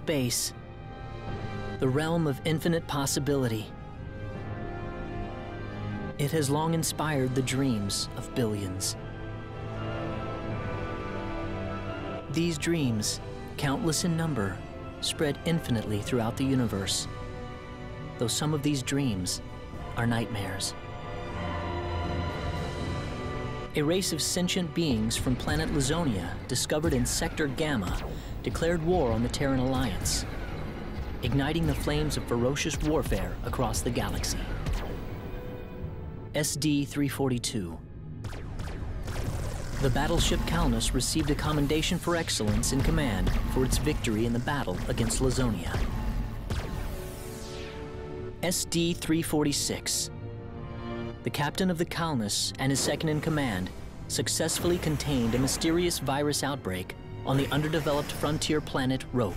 space, the realm of infinite possibility. It has long inspired the dreams of billions. These dreams, countless in number, spread infinitely throughout the universe, though some of these dreams are nightmares. A race of sentient beings from planet Lazonia, discovered in Sector Gamma, declared war on the Terran Alliance, igniting the flames of ferocious warfare across the galaxy. SD-342. The battleship Calnus received a commendation for excellence in command for its victory in the battle against Lazonia. SD-346. The captain of the Calnus and his second-in-command successfully contained a mysterious virus outbreak on the underdeveloped frontier planet Roke.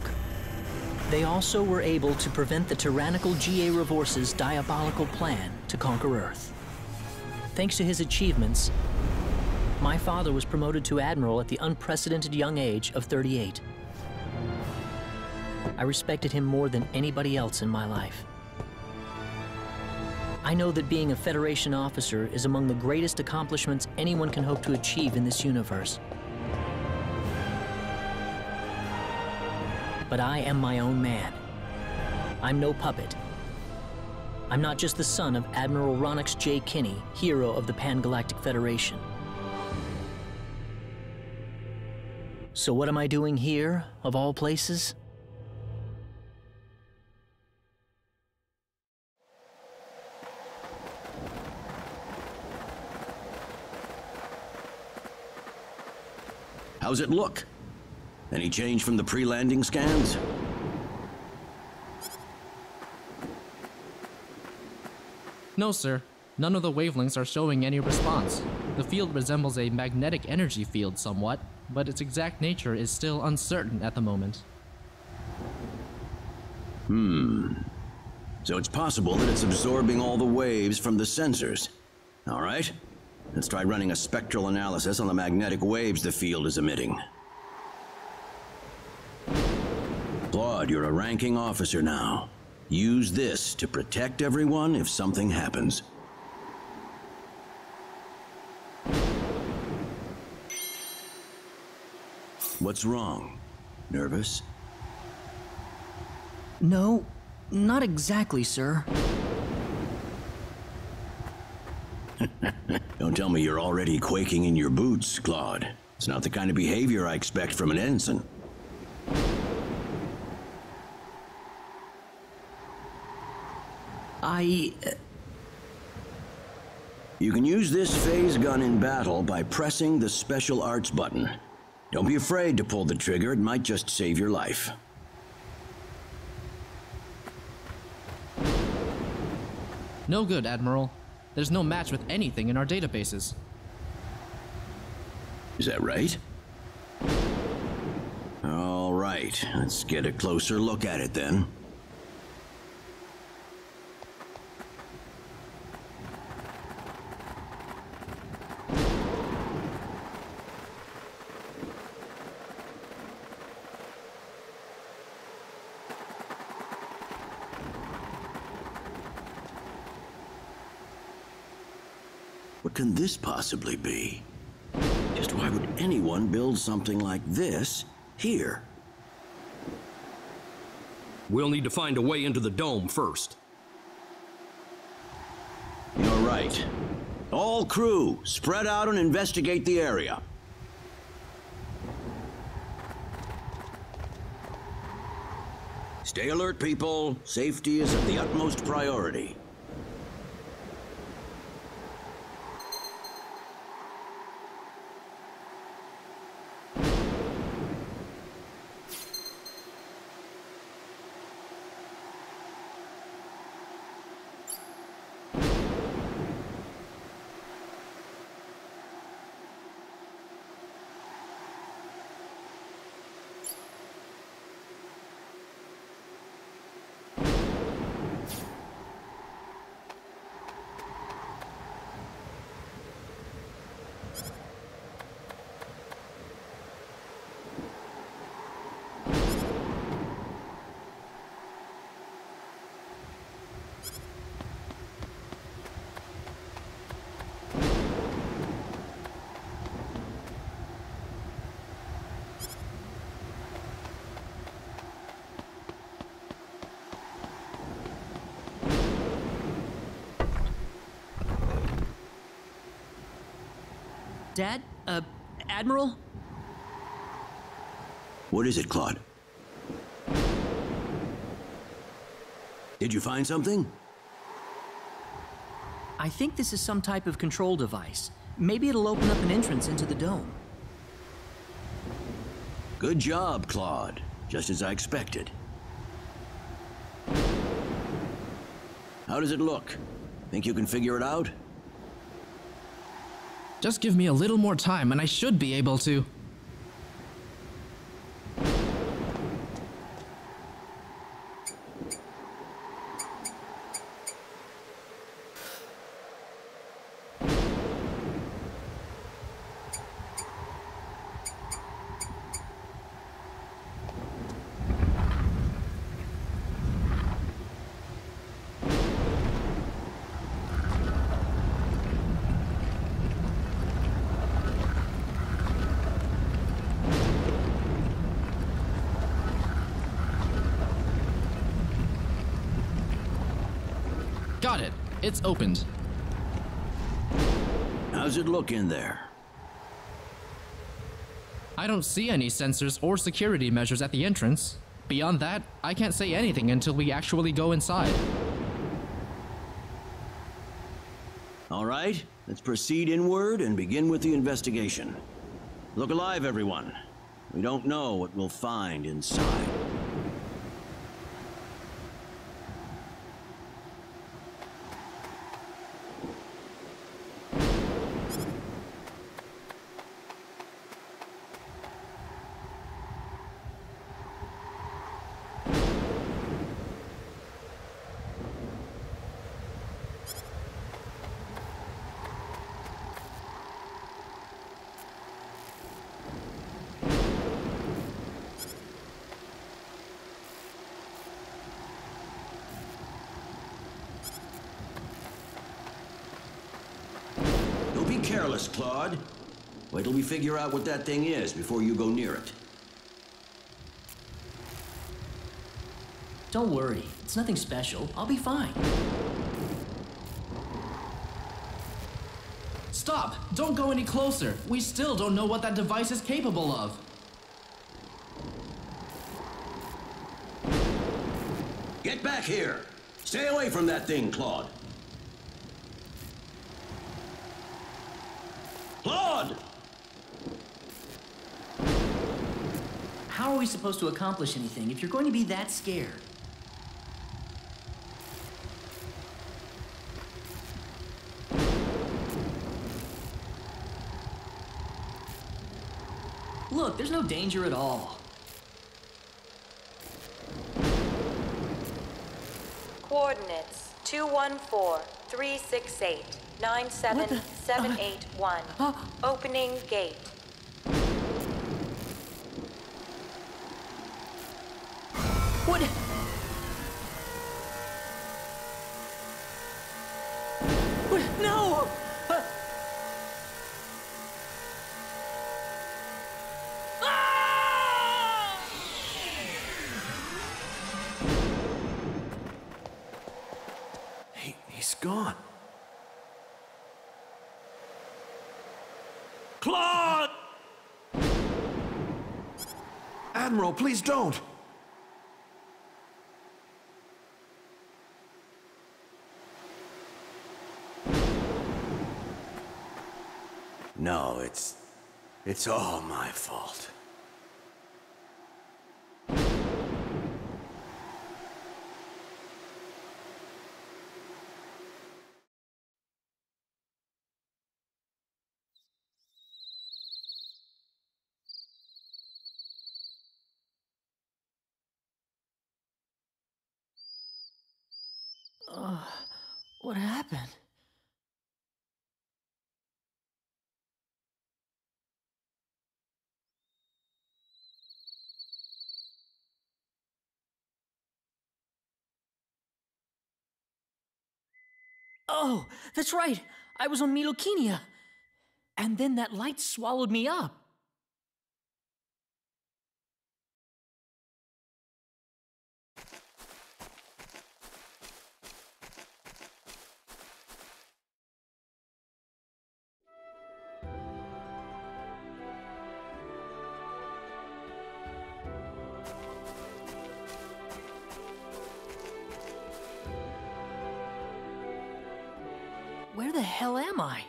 They also were able to prevent the tyrannical G.A. Revorce's diabolical plan to conquer Earth. Thanks to his achievements, my father was promoted to admiral at the unprecedented young age of 38. I respected him more than anybody else in my life. I know that being a Federation officer is among the greatest accomplishments anyone can hope to achieve in this universe. But I am my own man. I'm no puppet. I'm not just the son of Admiral Ronix J. Kinney, hero of the Pan-Galactic Federation. So what am I doing here, of all places? How's it look? Any change from the pre-landing scans? No, sir. None of the wavelengths are showing any response. The field resembles a magnetic energy field somewhat, but its exact nature is still uncertain at the moment. So it's possible that it's absorbing all the waves from the sensors. All right, let's try running a spectral analysis on the magnetic waves the field is emitting. Claude, you're a ranking officer now. Use this to protect everyone if something happens. What's wrong? Nervous? No, not exactly, sir. Don't tell me you're already quaking in your boots, Claude. It's not the kind of behavior I expect from an ensign. You can use this phase gun in battle by pressing the special arts button. Don't be afraid to pull the trigger, it might just save your life. No good, Admiral. There's no match with anything in our databases. Is that right? All right, let's get a closer look at it then. What can this possibly be? Just why would anyone build something like this here? We'll need to find a way into the dome first. You're right. All crew, spread out and investigate the area. Stay alert, people. Safety is of the utmost priority. Dad? Admiral? What is it, Claude? Did you find something? I think this is some type of control device. Maybe it'll open up an entrance into the dome. Good job, Claude. Just as I expected. How does it look? Think you can figure it out? Just give me a little more time and I should be able to. Got it. It's opened. How's it look in there? I don't see any sensors or security measures at the entrance. Beyond that, I can't say anything until we actually go inside. All right, let's proceed inward and begin with the investigation. Look alive, everyone. We don't know what we'll find inside. Be careless, Claude. Wait till we figure out what that thing is before you go near it. Don't worry, it's nothing special. I'll be fine. Stop! Don't go any closer! We still don't know what that device is capable of. Get back here! Stay away from that thing, Claude. Claude! How are we supposed to accomplish anything if you're going to be that scared? Look, there's no danger at all. Coordinates 214-368-97781. Opening gate. What? What? No! He's gone. Claude! Admiral, please don't! No, it's all my fault. What happened? Oh, that's right. I was on Milokinia. And then that light swallowed me up. Where the hell am I?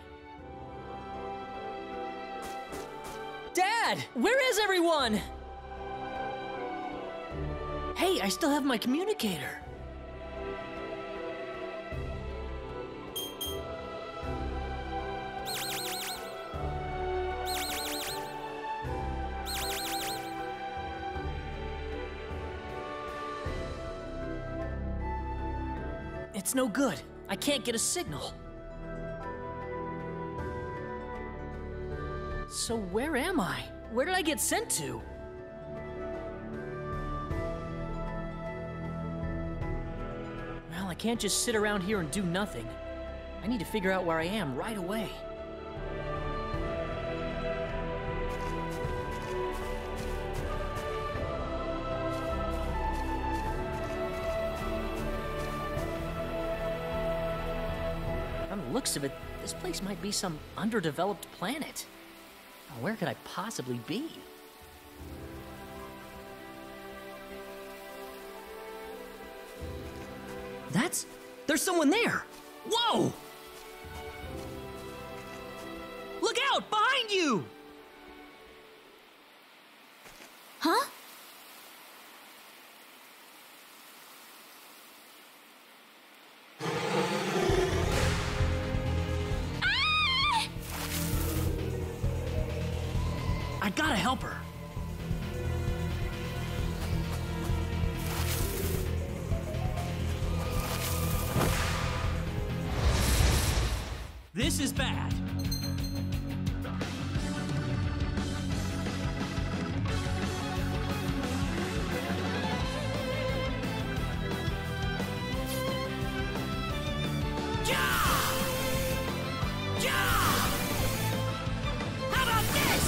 Dad! Where is everyone? Hey, I still have my communicator. It's no good. I can't get a signal. So where am I? Where did I get sent to? Well, I can't just sit around here and do nothing. I need to figure out where I am right away. From the looks of it, this place might be some underdeveloped planet. Where could I possibly be? There's someone there! Whoa! Look out! Behind you! Huh? I gotta help her. This is bad. How about this?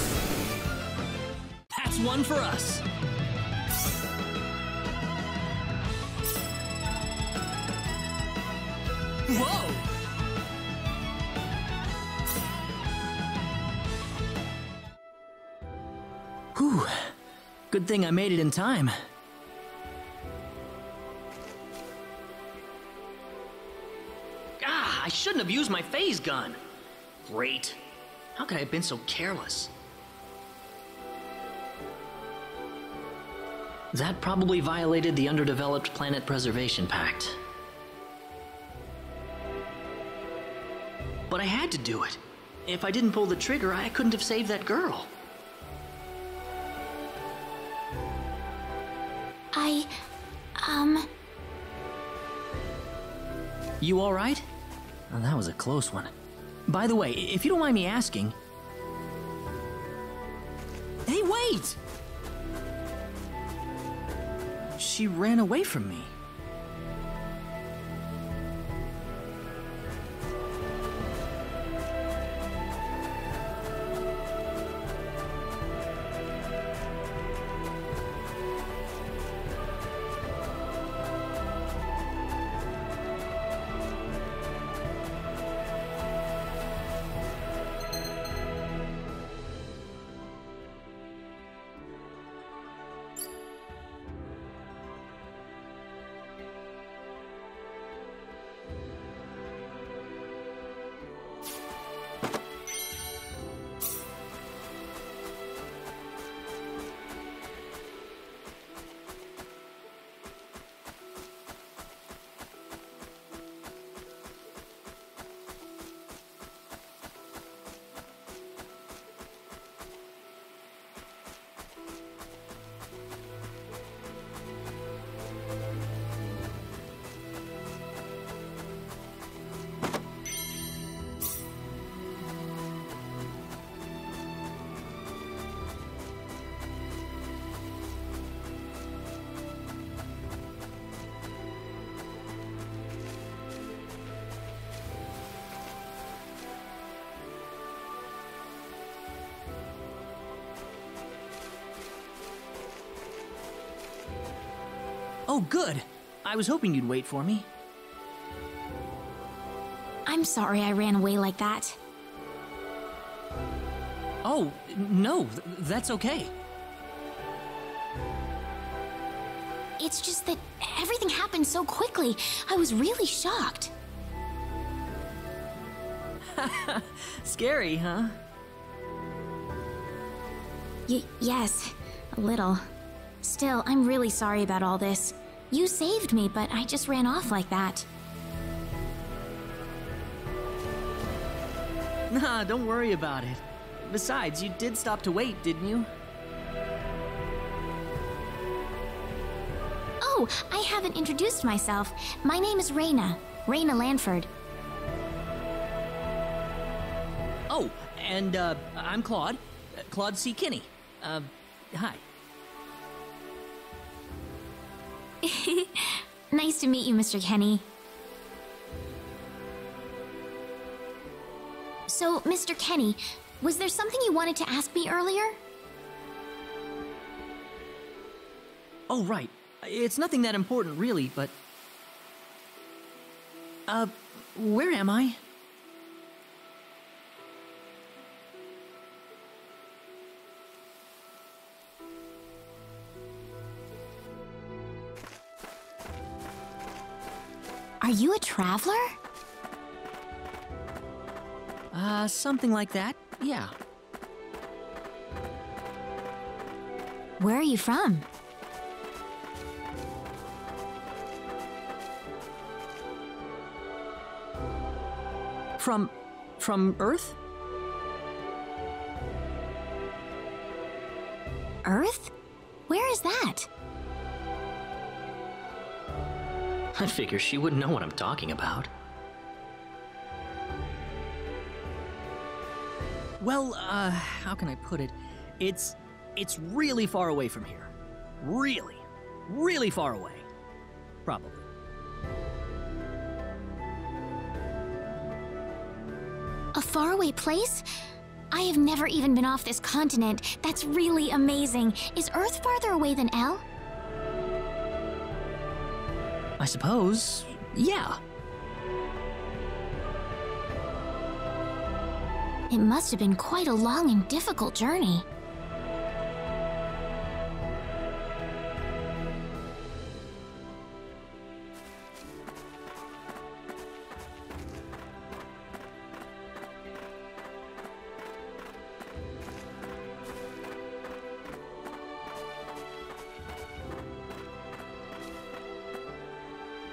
That's one for us. Whoa! Whew. Good thing I made it in time. Ah, I shouldn't have used my phase gun. Great. How could I have been so careless? That probably violated the Underdeveloped Planet Preservation Pact. But I had to do it. If I didn't pull the trigger, I couldn't have saved that girl. You all right? Oh, that was a close one. By the way, if you don't mind me asking... Hey, wait! She ran away from me. Oh, good. I was hoping you'd wait for me. I'm sorry I ran away like that. Oh, no, that's okay. It's just that everything happened so quickly. I was really shocked. Scary, huh? Yes, a little. Still, I'm really sorry about all this. You saved me, but I just ran off like that. Nah, don't worry about it. Besides, you did stop to wait, didn't you? Oh, I haven't introduced myself. My name is Rena. Rena Lanford. Oh, and, I'm Claude. Claude C. Kinney. Hi. Nice to meet you, Mr. Kenny. So, Mr. Kenny, was there something you wanted to ask me earlier? Oh, right. It's nothing that important, really, but... where am I? Are you a traveler? Something like that, yeah. Where are you from? From Earth? Earth? Where is that? I figure she wouldn't know what I'm talking about. Well, how can I put it? It's really far away from here. Really, really far away. Probably. A faraway place? I have never even been off this continent. That's really amazing. Is Earth farther away than L? I suppose, yeah. It must have been quite a long and difficult journey.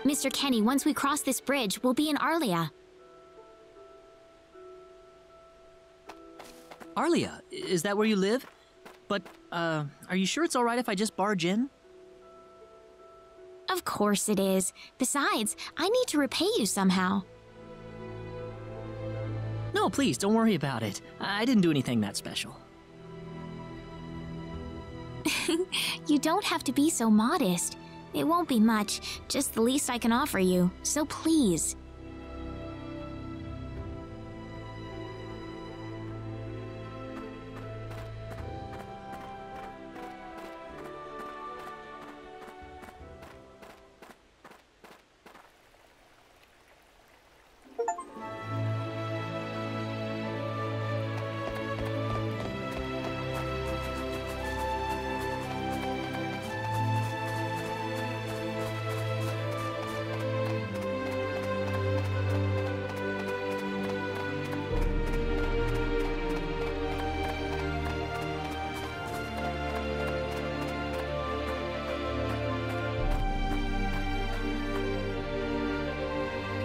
Mr. Kenny, once we cross this bridge, we'll be in Arlia. Arlia, is that where you live? But, are you sure it's alright if I just barge in? Of course it is. Besides, I need to repay you somehow. No, please, don't worry about it. I didn't do anything that special. You don't have to be so modest. It won't be much, just the least I can offer you, so please.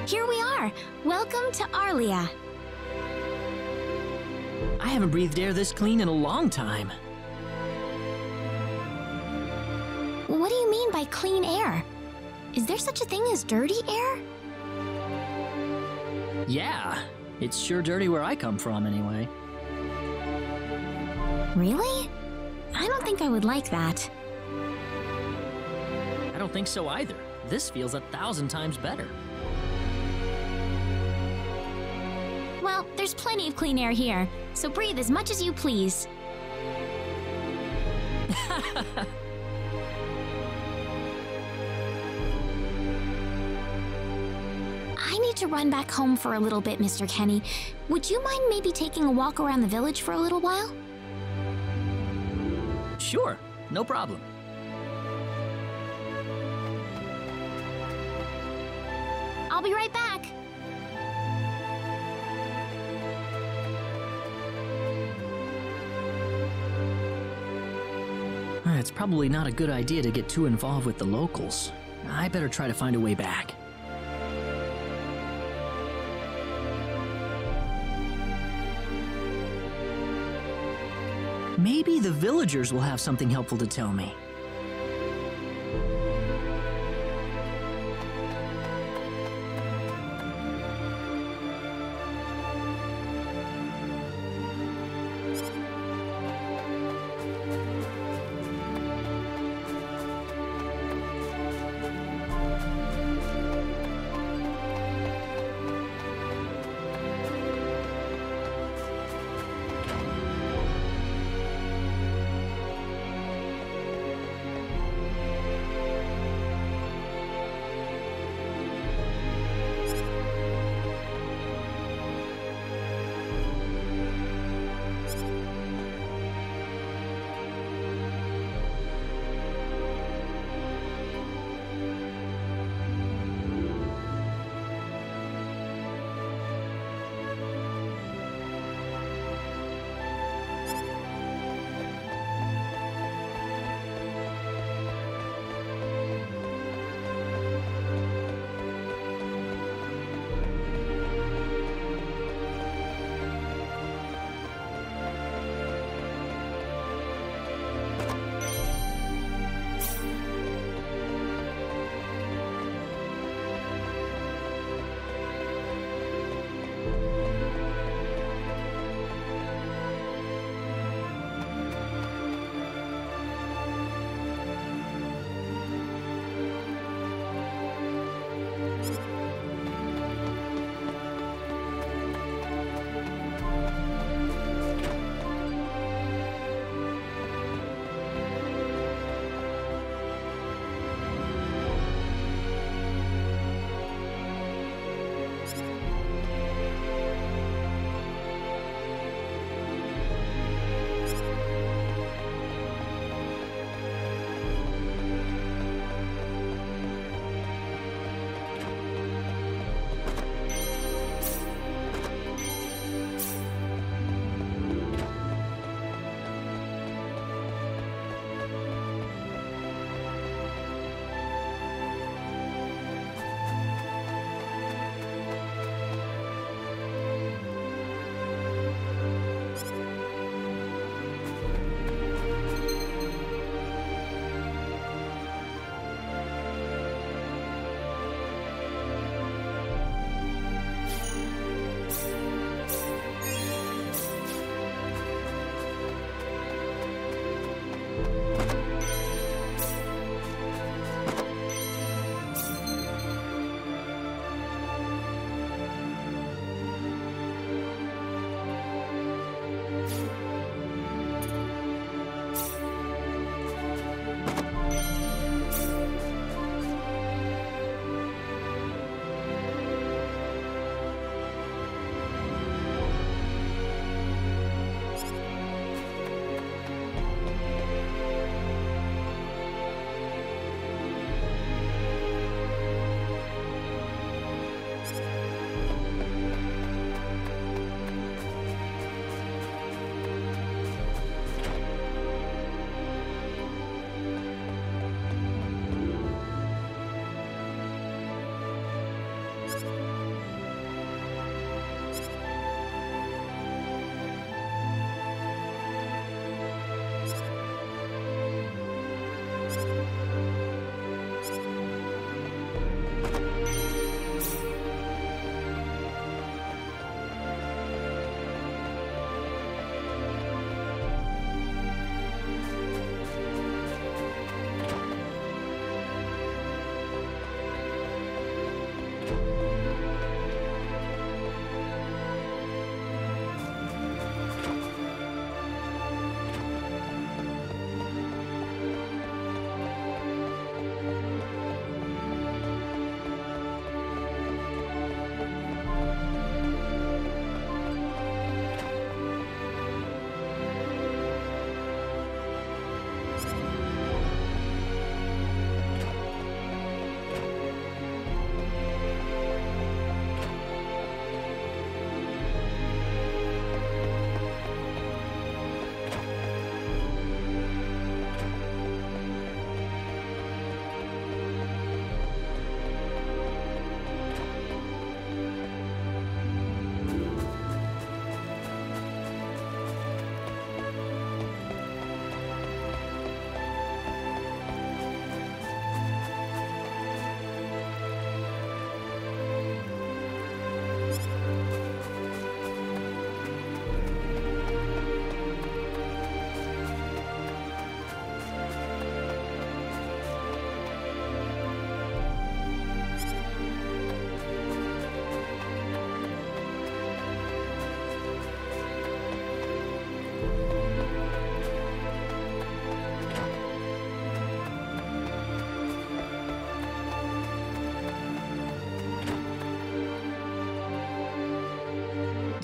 Here we are! Welcome to Arlia. I haven't breathed air this clean in a long time. What do you mean by clean air? Is there such a thing as dirty air? Yeah, it's sure dirty where I come from anyway. Really? I don't think I would like that. I don't think so either. This feels 1,000 times better. Well, there's plenty of clean air here, so breathe as much as you please. I need to run back home for a little bit, Mr. Kenny. Would you mind maybe taking a walk around the village for a little while? Sure, no problem. I'll be right back. it's probably not a good idea to get too involved with the locals. I better try to find a way back. Maybe the villagers will have something helpful to tell me.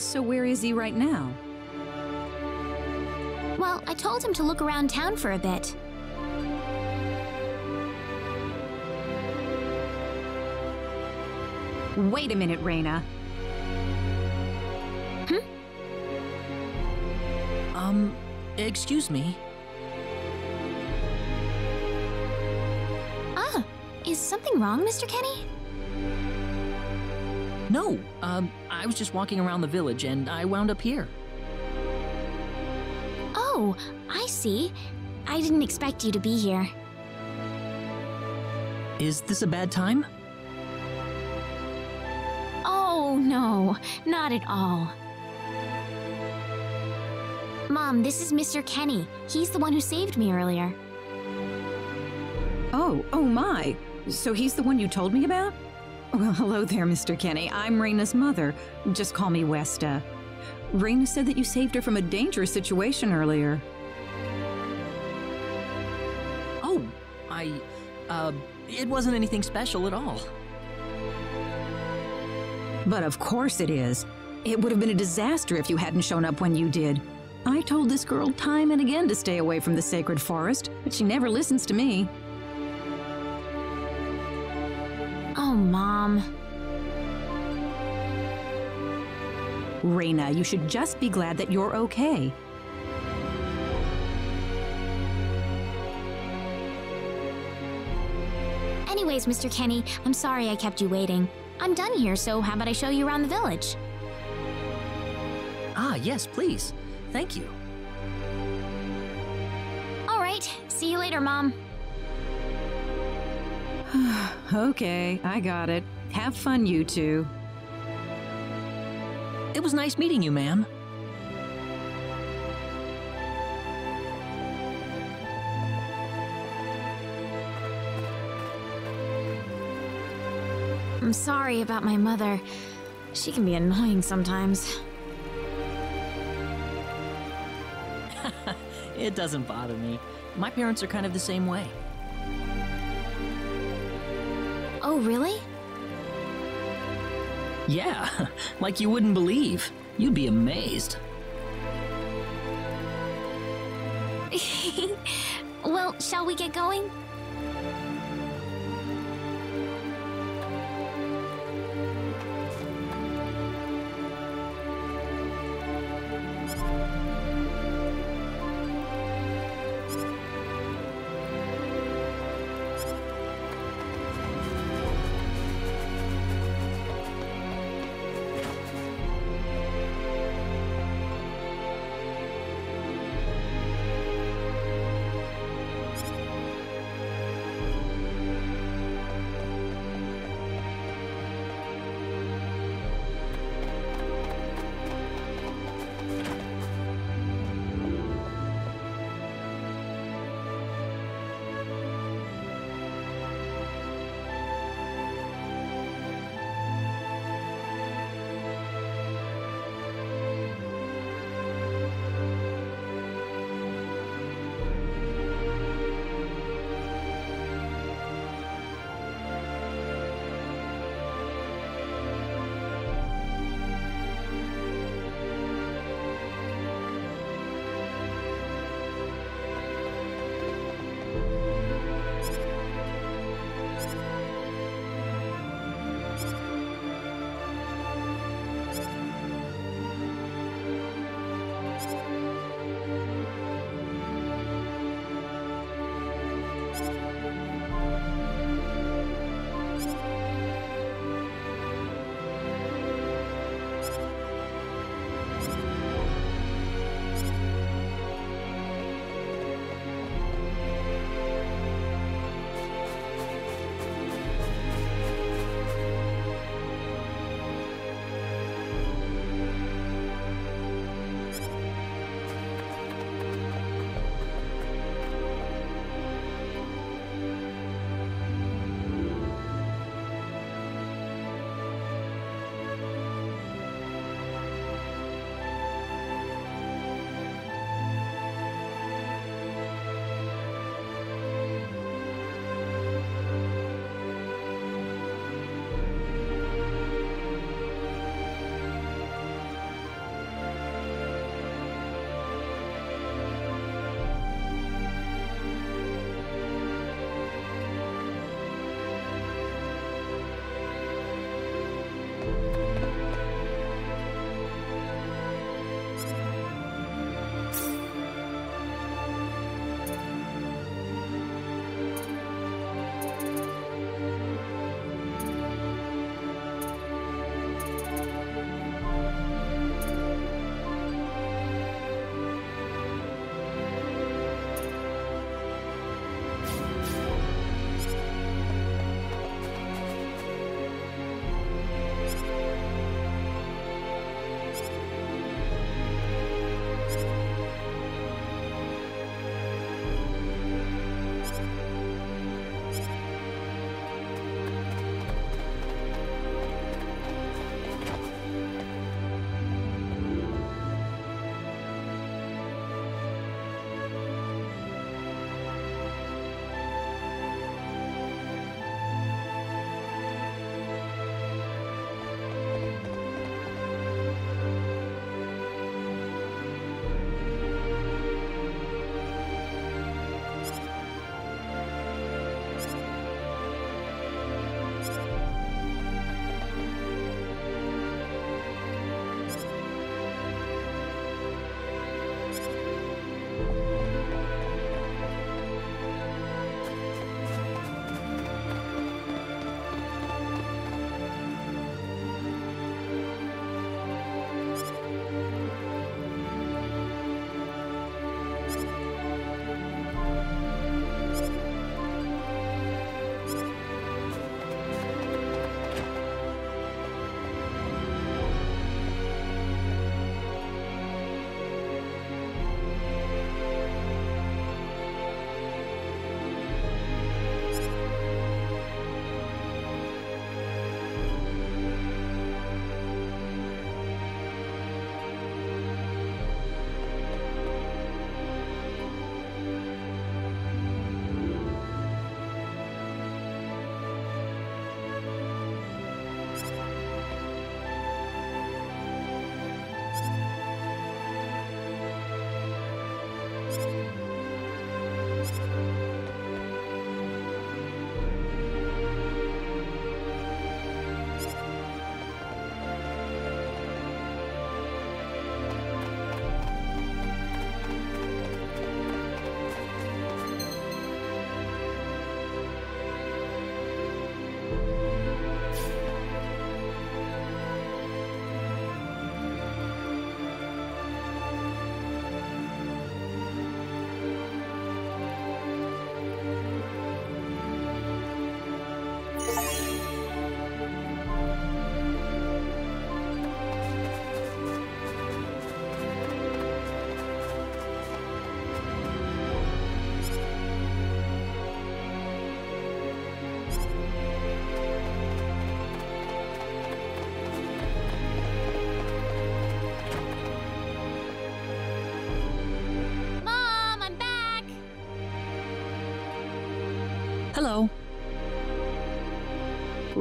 So where is he right now? Well, I told him to look around town for a bit. Wait a minute, Rena. Excuse me. Ah, is something wrong, Mr. Kenny? No, I was just walking around the village and I wound up here. Oh, I see. I didn't expect you to be here. Is this a bad time? Oh, no, not at all. Mom, this is Mr. Kenny. He's the one who saved me earlier. Oh my. So he's the one you told me about? Well, hello there, Mr. Kenny. I'm Rena's mother. Just call me Westa. Rena said that you saved her from a dangerous situation earlier. Oh, it wasn't anything special at all. But of course it is. It would have been a disaster if you hadn't shown up when you did. I told this girl time and again to stay away from the sacred forest, but she never listens to me. Oh, Mom. Rena, you should just be glad that you're okay. Anyways, Mr. Kenny, I'm sorry I kept you waiting. I'm done here, so how about I show you around the village? Ah, yes, please. Thank you. All right, see you later, Mom. Okay, I got it. Have fun, you two. It was nice meeting you, ma'am. I'm sorry about my mother. She can be annoying sometimes. It doesn't bother me. My parents are kind of the same way. Oh, really? Yeah, like you wouldn't believe. You'd be amazed. Well, shall we get going?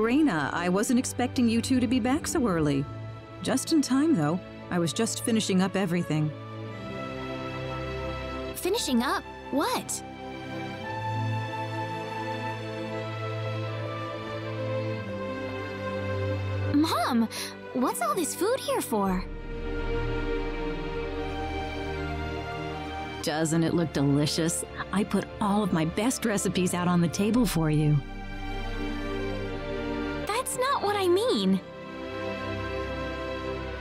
Rena, I wasn't expecting you two to be back so early. Just in time, though. I was just finishing up everything. Finishing up? What? Mom, what's all this food here for? Doesn't it look delicious? I put all of my best recipes out on the table for you. That's not what I mean.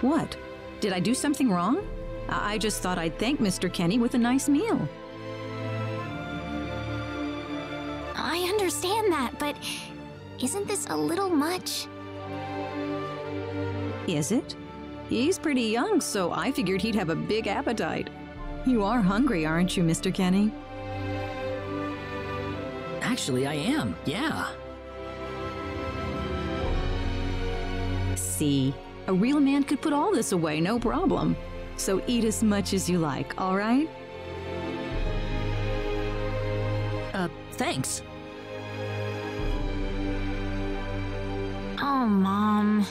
What? Did I do something wrong? I just thought I'd thank Mr. Kenny with a nice meal. I understand that, but isn't this a little much? Is it? He's pretty young, so I figured he'd have a big appetite. You are hungry, aren't you, Mr. Kenny? Actually, I am, yeah. See, a real man could put all this away, no problem. So eat as much as you like, all right? Thanks. Oh, Mom.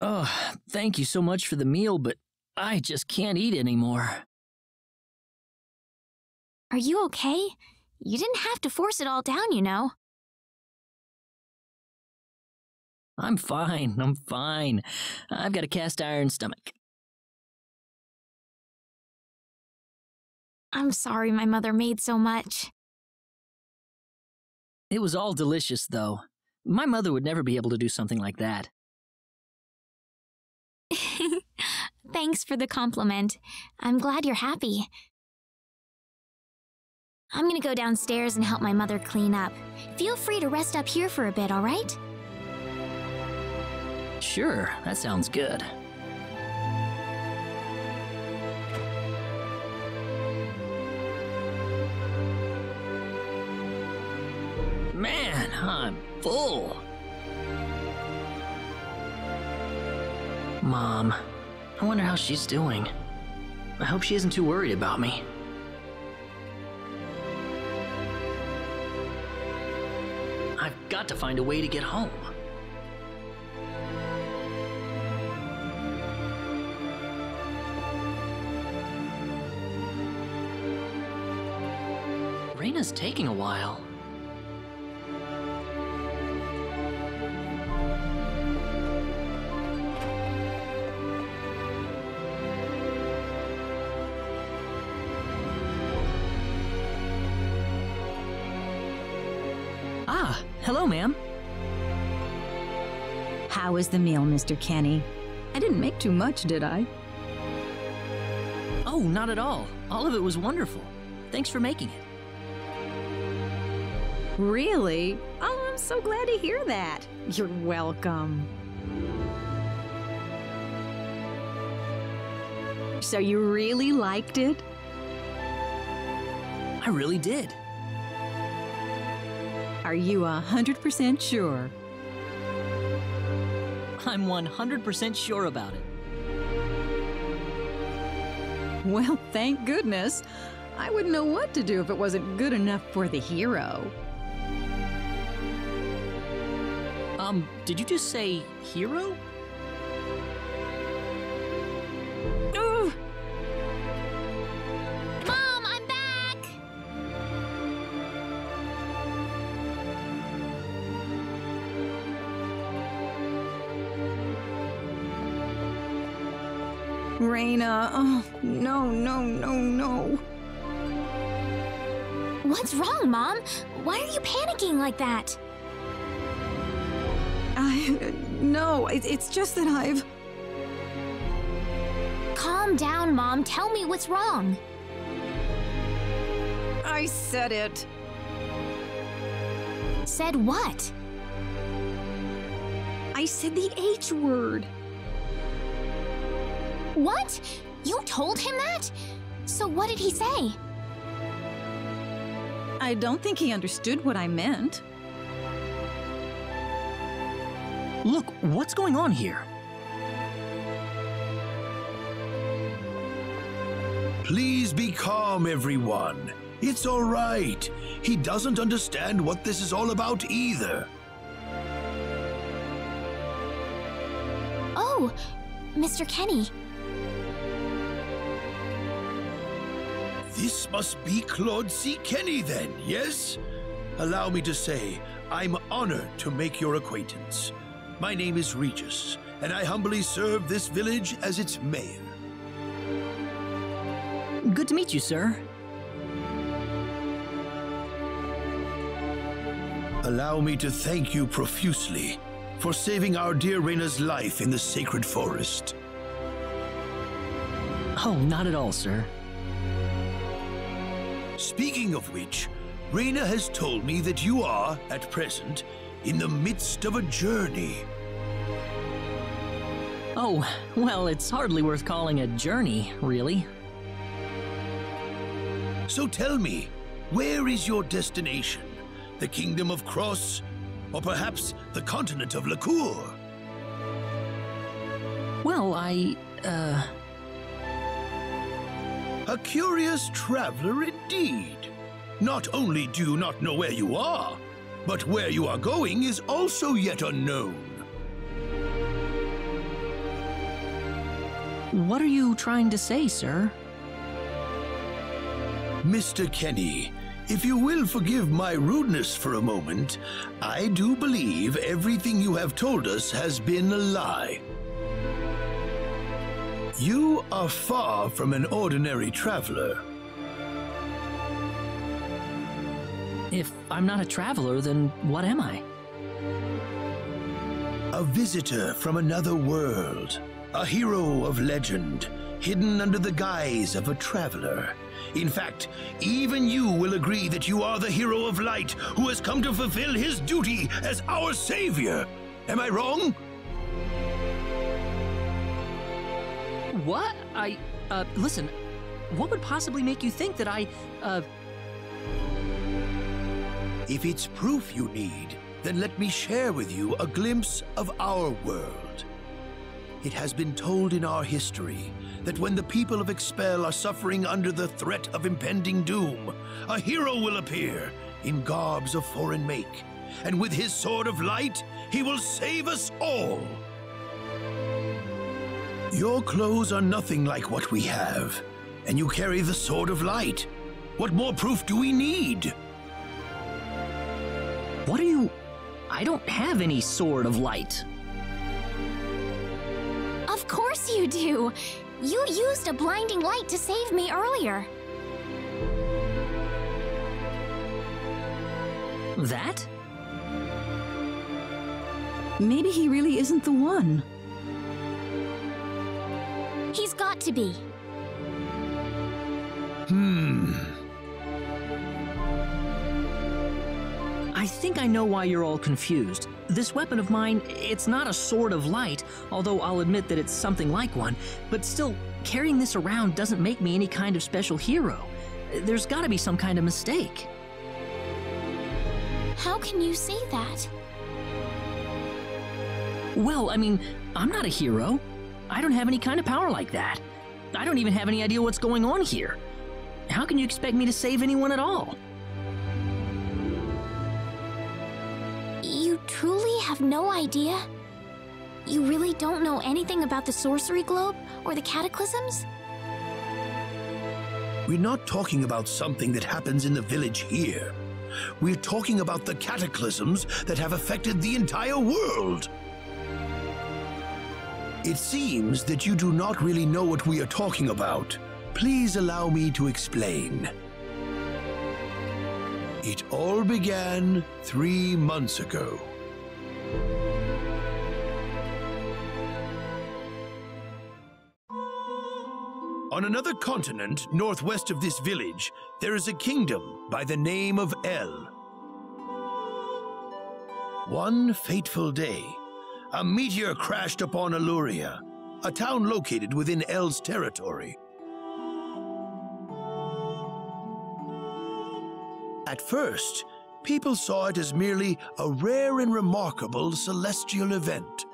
Oh, thank you so much for the meal, but I just can't eat anymore. Are you okay? You didn't have to force it all down, you know. I'm fine. I've got a cast iron stomach. I'm sorry my mother made so much. It was all delicious, though. My mother would never be able to do something like that. Thanks for the compliment. I'm glad you're happy. I'm gonna go downstairs and help my mother clean up. Feel free to rest up here for a bit, all right? Sure, that sounds good. Man, I'm full. Mom, I wonder how she's doing. I hope she isn't too worried about me. I've got to find a way to get home. Rena's taking a while. Ah, hello, ma'am. How was the meal, Mr. Kenny? I didn't make too much, did I? Oh, not at all. All of it was wonderful. Thanks for making it. Really? Oh, I'm so glad to hear that. You're welcome. So you really liked it? I really did. Are you 100% sure? I'm 100% sure about it. Well, thank goodness. I wouldn't know what to do if it wasn't good enough for the hero. Did you just say hero? Ugh. Mom, I'm back! Rena, oh, no. What's wrong, Mom? Why are you panicking like that? No, it's just that I've... Calm down, Mom. Tell me what's wrong. I said it. Said what? I said the H word. What? You told him that? So what did he say? I don't think he understood what I meant. Look, what's going on here? Please be calm, everyone. It's all right. He doesn't understand what this is all about either. Oh, Mr. Kenny. This must be Claude C. Kenny then, yes? Allow me to say, I'm honored to make your acquaintance. My name is Regis, and I humbly serve this village as its mayor. Good to meet you, sir. Allow me to thank you profusely for saving our dear Rena's life in the sacred forest. Oh, not at all, sir. Speaking of which, Rena has told me that you are, at present, in the midst of a journey. Oh, well, it's hardly worth calling a journey, really. So tell me, where is your destination? The kingdom of Krosse? Or perhaps the continent of Lacour? Well, A curious traveler indeed. Not only do you not know where you are, but where you are going is also yet unknown. What are you trying to say, sir? Mr. Kenny, if you will forgive my rudeness for a moment, I do believe everything you have told us has been a lie. You are far from an ordinary traveler. If I'm not a traveler, then what am I? A visitor from another world. A hero of legend, hidden under the guise of a traveler. In fact, even you will agree that you are the hero of light who has come to fulfill his duty as our savior. Am I wrong? What? Listen, what would possibly make you think that If it's proof you need, then let me share with you a glimpse of our world. It has been told in our history that when the people of Expel are suffering under the threat of impending doom, a hero will appear in garbs of foreign make, and with his sword of light, he will save us all. Your clothes are nothing like what we have, and you carry the sword of light. What more proof do we need? What are you... I don't have any sword of light. Of course you do. You used a blinding light to save me earlier. That? Maybe he really isn't the one. He's got to be. I think I know why you're all confused. This weapon of mine, it's not a sword of light, although I'll admit that it's something like one, but still, carrying this around doesn't make me any kind of special hero. There's gotta be some kind of mistake. How can you say that? Well, I mean, I'm not a hero. I don't have any kind of power like that. I don't even have any idea what's going on here. How can you expect me to save anyone at all? You truly have no idea? You really don't know anything about the sorcery globe or the cataclysms? We're not talking about something that happens in the village here. We're talking about the cataclysms that have affected the entire world. It seems that you do not really know what we are talking about. Please allow me to explain. It all began 3 months ago. On another continent, northwest of this village, there is a kingdom by the name of El. One fateful day, a meteor crashed upon Aluria, a town located within El's territory. At first, people saw it as merely a rare and remarkable celestial event.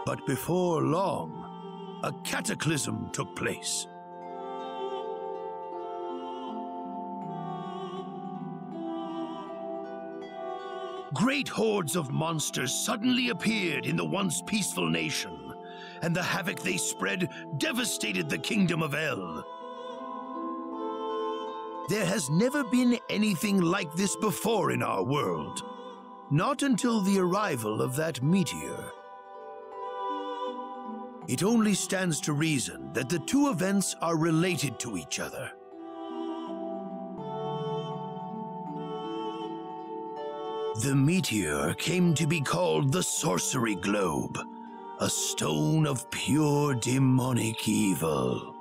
But before long, a cataclysm took place. Great hordes of monsters suddenly appeared in the once peaceful nation, and the havoc they spread devastated the kingdom of El. There has never been anything like this before in our world, not until the arrival of that meteor. It only stands to reason that the two events are related to each other. The meteor came to be called the Sorcery Globe, a stone of pure demonic evil.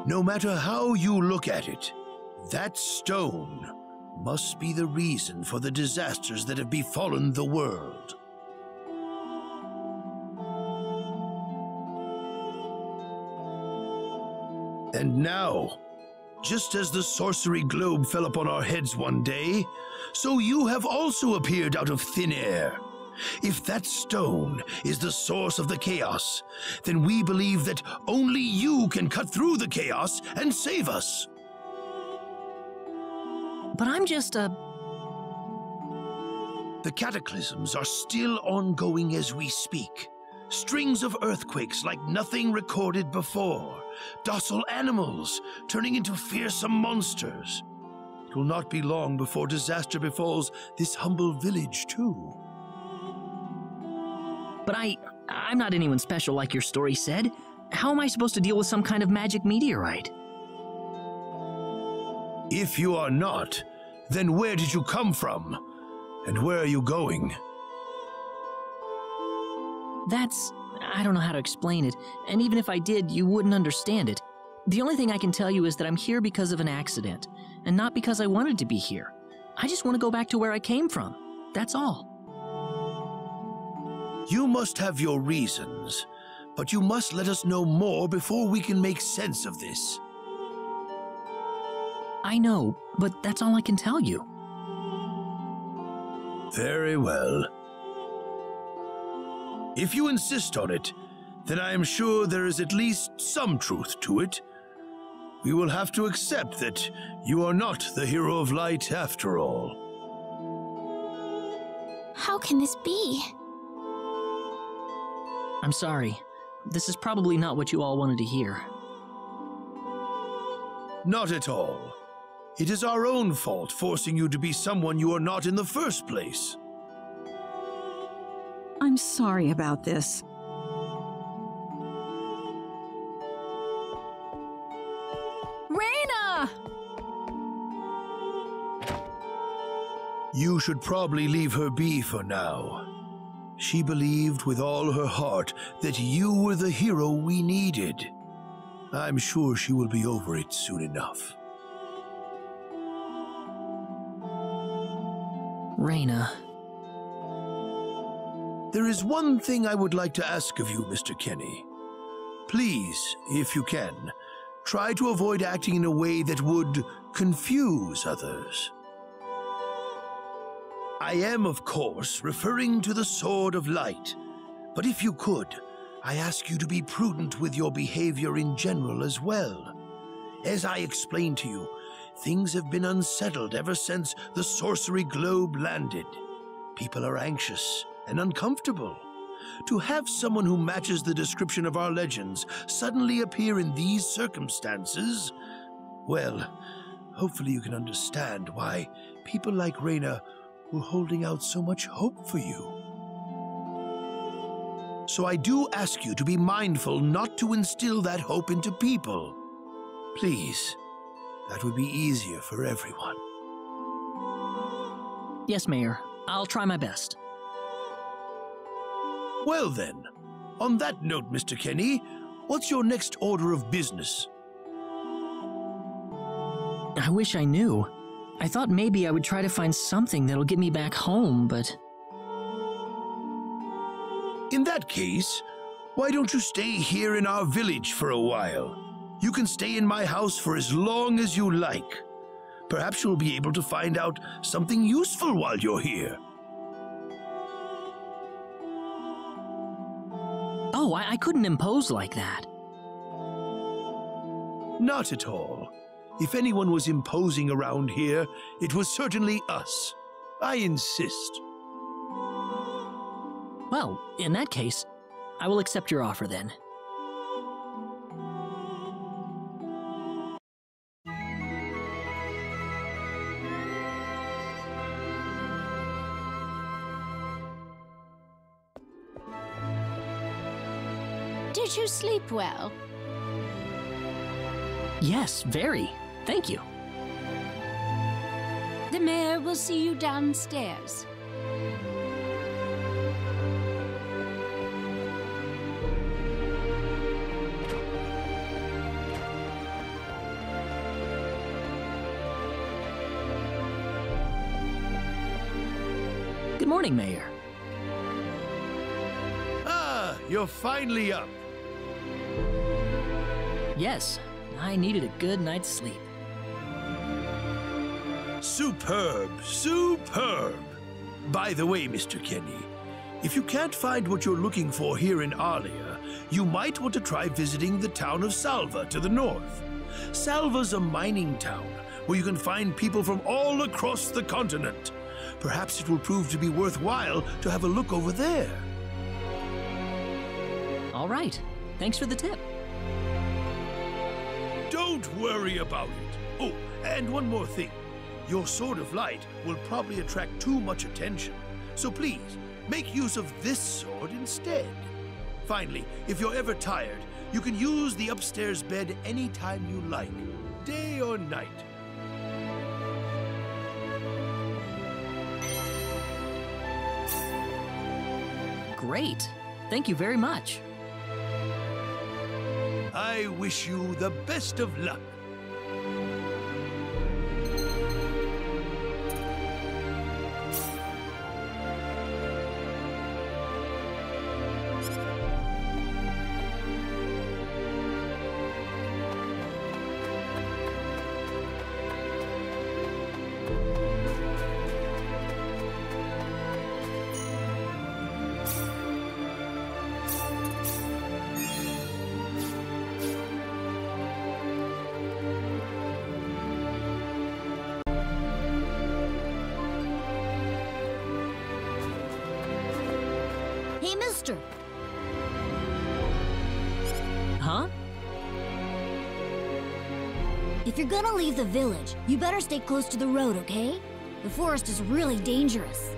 No matter how you look at it, that stone must be the reason for the disasters that have befallen the world. And now, just as the sorcery globe fell upon our heads one day, so you have also appeared out of thin air. If that stone is the source of the chaos, then we believe that only you can cut through the chaos and save us. But I'm just a... The cataclysms are still ongoing as we speak. Strings of earthquakes like nothing recorded before. Docile animals turning into fearsome monsters. It will not be long before disaster befalls this humble village, too. But I'm not anyone special like your story said. How am I supposed to deal with some kind of magic meteorite? If you are not, then where did you come from? And where are you going? I don't know how to explain it, and even if I did, you wouldn't understand it. The only thing I can tell you is that I'm here because of an accident, and not because I wanted to be here. I just want to go back to where I came from. That's all. You must have your reasons, but you must let us know more before we can make sense of this. I know, but that's all I can tell you. Very well. If you insist on it, then I am sure there is at least some truth to it. We will have to accept that you are not the hero of light after all. How can this be? I'm sorry. This is probably not what you all wanted to hear. Not at all. It is our own fault forcing you to be someone you are not in the first place. I'm sorry about this. Rena! You should probably leave her be for now. She believed with all her heart that you were the hero we needed. I'm sure she will be over it soon enough. Rena. There is one thing I would like to ask of you, Mr. Kenny. Please, if you can, try to avoid acting in a way that would confuse others. I am, of course, referring to the Sword of Light, but if you could, I ask you to be prudent with your behavior in general as well. As I explained to you, things have been unsettled ever since the Sorcery Globe landed. People are anxious and uncomfortable. To have someone who matches the description of our legends suddenly appear in these circumstances, well, hopefully you can understand why people like Rena were holding out so much hope for you. So I do ask you to be mindful not to instill that hope into people. Please, that would be easier for everyone. Yes, Mayor. I'll try my best. Well then, on that note, Mr. Kenny, what's your next order of business? I wish I knew. I thought maybe I would try to find something that'll get me back home, but... In that case, why don't you stay here in our village for a while? You can stay in my house for as long as you like. Perhaps you'll be able to find out something useful while you're here. Oh, I couldn't impose like that. Not at all. If anyone was imposing around here, it was certainly us. I insist. Well, in that case, I will accept your offer then. Did you sleep well? Yes, very. Thank you. The mayor will see you downstairs. Good morning, Mayor. Ah, you're finally up. Yes, I needed a good night's sleep. Superb, superb. By the way, Mr. Kenny, if you can't find what you're looking for here in Arlia, you might want to try visiting the town of Salva to the north. Salva's a mining town where you can find people from all across the continent. Perhaps it will prove to be worthwhile to have a look over there. All right. Thanks for the tip. Don't worry about it. Oh, and one more thing. Your sword of light will probably attract too much attention, so please, make use of this sword instead. Finally, if you're ever tired, you can use the upstairs bed anytime you like, day or night. Great. Thank you very much. I wish you the best of luck. Hey, mister. Huh? If you're gonna leave the village, you better stay close to the road, okay? The forest is really dangerous.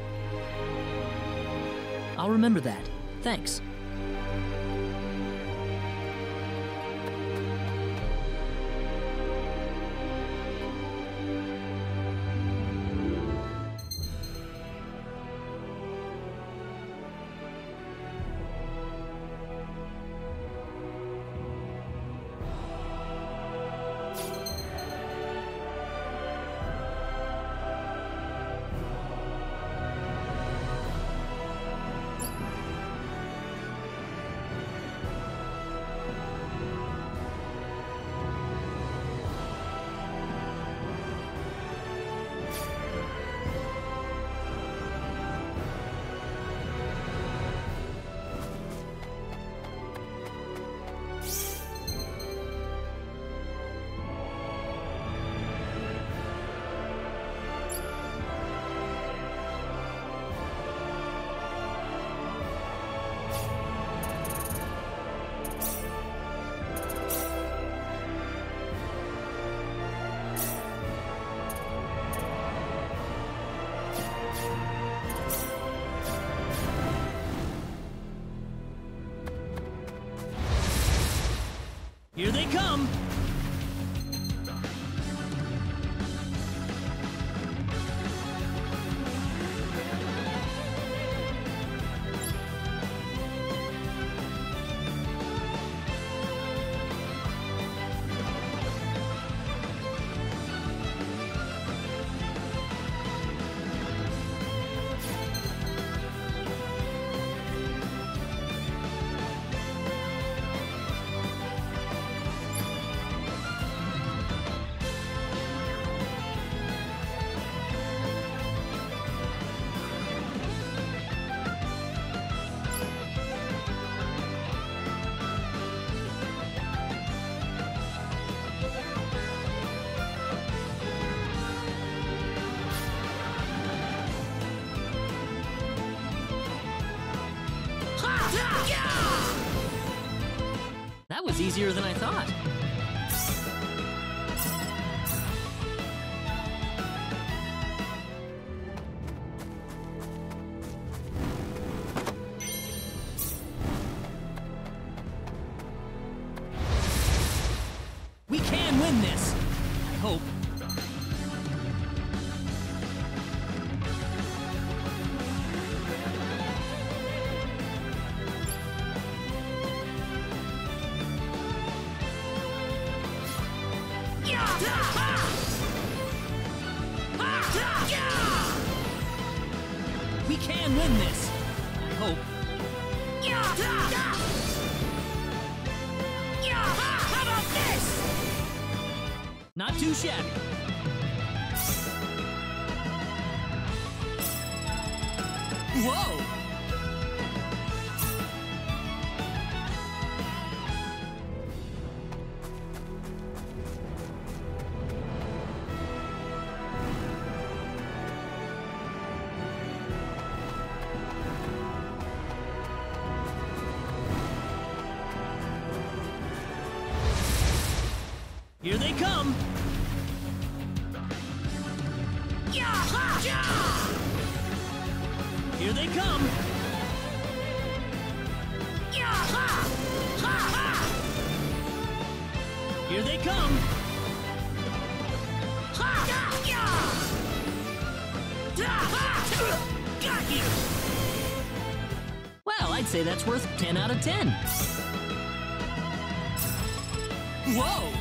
I'll remember that. Thanks. was easier than I thought. We can win this! I hope. We can win this! I hope. How about this? Not too shabby. Whoa! Here they come! Here they come! Here they come! Got you! Well, I'd say that's worth 10 out of 10. Whoa!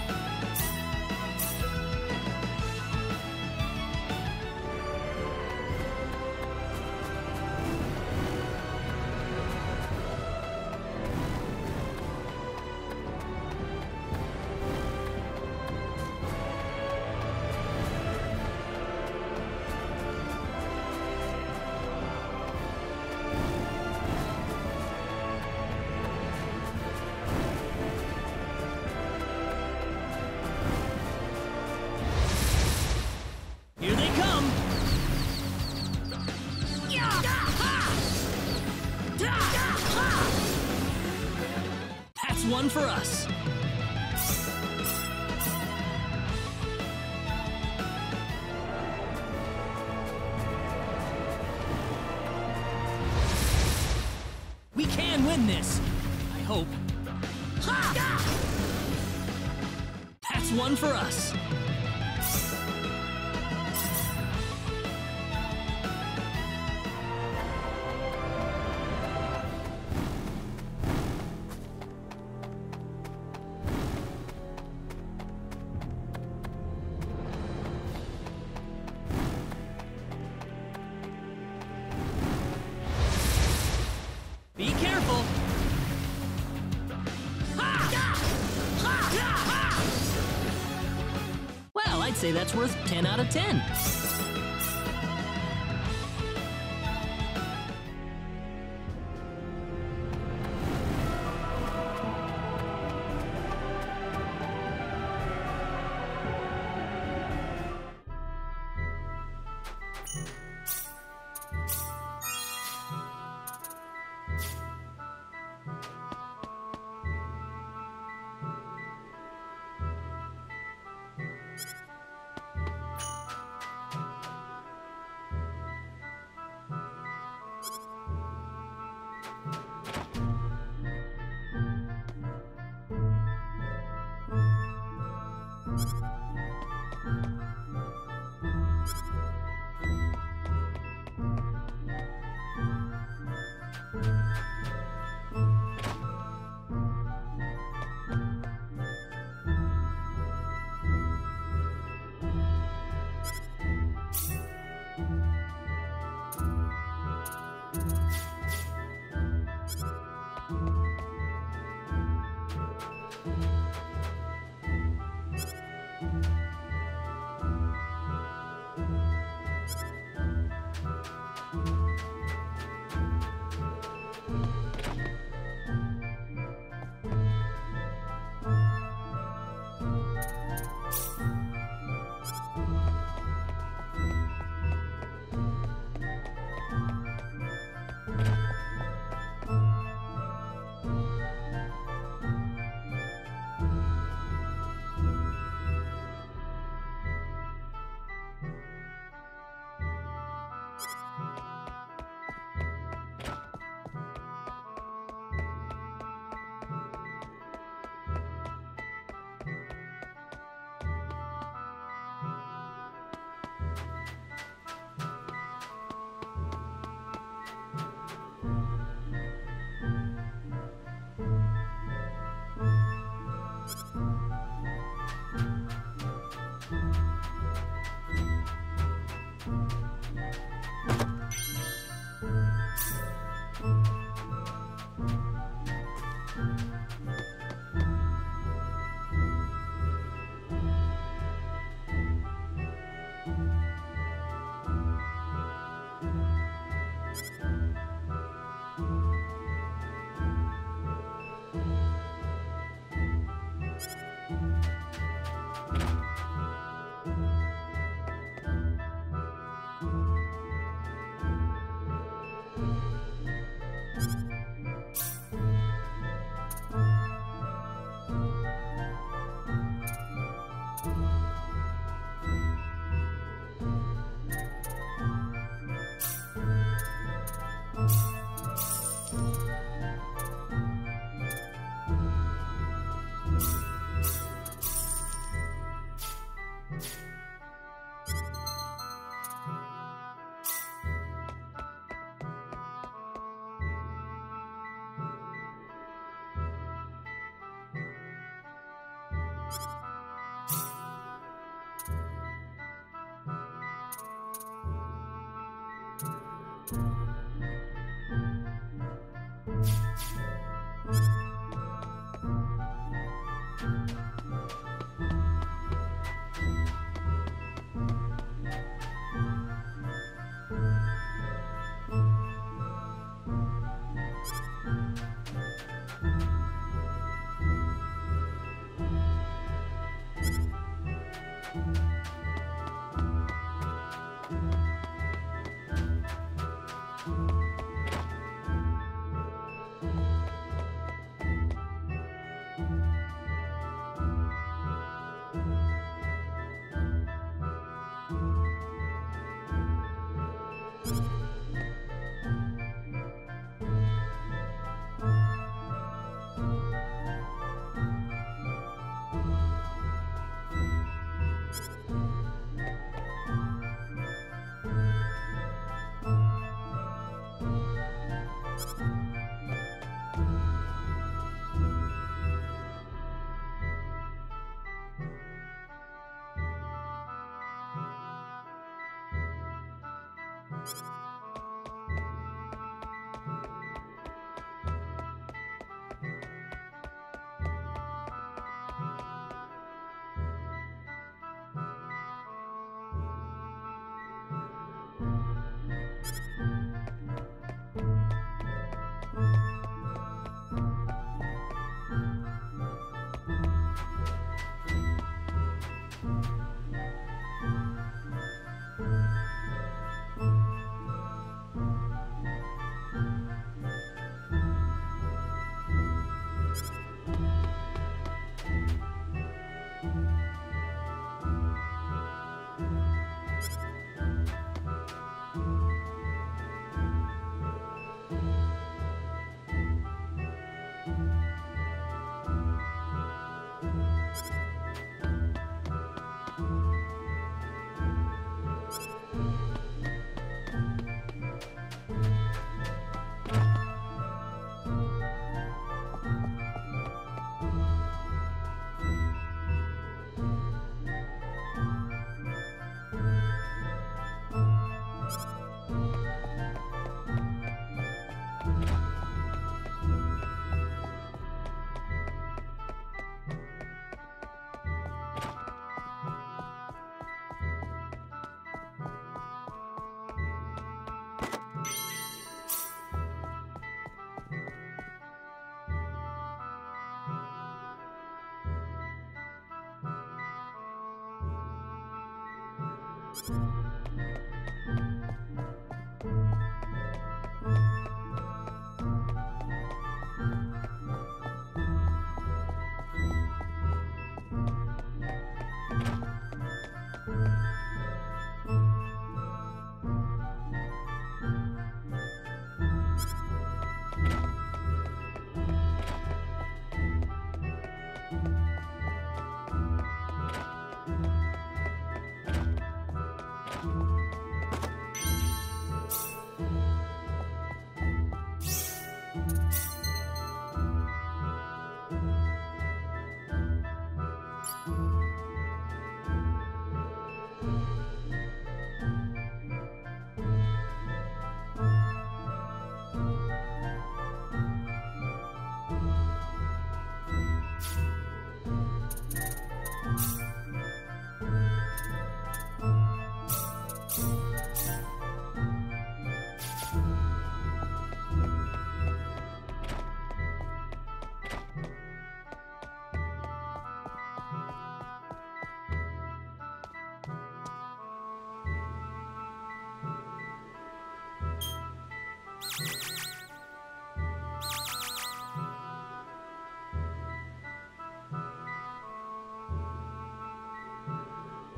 Here they come! That's one for us! We can win this! I hope. That's one for us! Be careful! Well, I'd say that's worth 10 out of 10.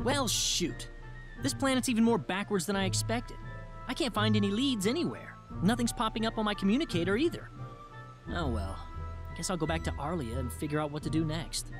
Well, shoot. This planet's even more backwards than I expected. I can't find any leads anywhere. Nothing's popping up on my communicator either. Oh well. Guess I'll go back to Arlia and figure out what to do next.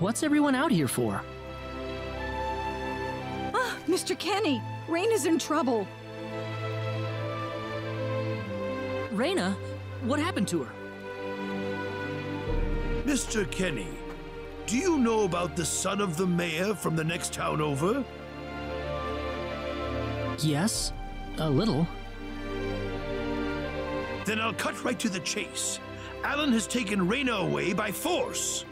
What's everyone out here for? Ah, Mr. Kenny, Rena's in trouble. Rena? What happened to her? Mr. Kenny, do you know about the son of the mayor from the next town over? Yes, a little. Then I'll cut right to the chase. Alan has taken Rena away by force.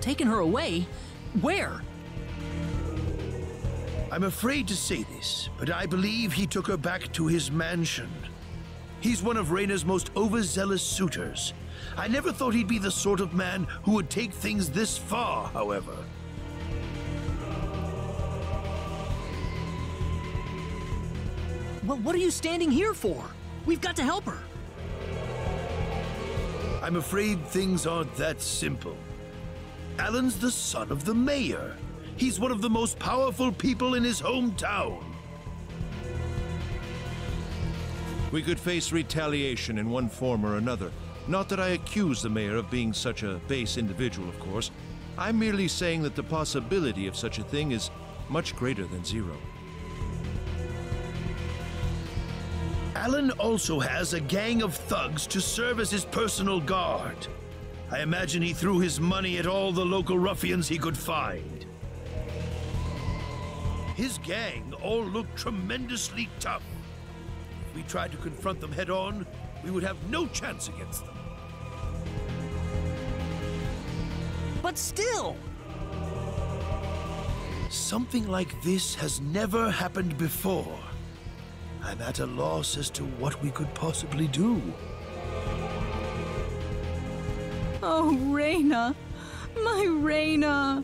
Taken her away? Where? I'm afraid to say this, but I believe he took her back to his mansion. He's one of Rena's most overzealous suitors. I never thought he'd be the sort of man who would take things this far, however. Well, what are you standing here for? We've got to help her. I'm afraid things aren't that simple. Alan's the son of the mayor. He's one of the most powerful people in his hometown. We could face retaliation in one form or another. Not that I accuse the mayor of being such a base individual, of course. I'm merely saying that the possibility of such a thing is much greater than zero. Alan also has a gang of thugs to serve as his personal guard. I imagine he threw his money at all the local ruffians he could find. His gang all look tremendously tough. If we tried to confront them head-on, we would have no chance against them. But still! Something like this has never happened before. I'm at a loss as to what we could possibly do. Oh, Rena. My Rena.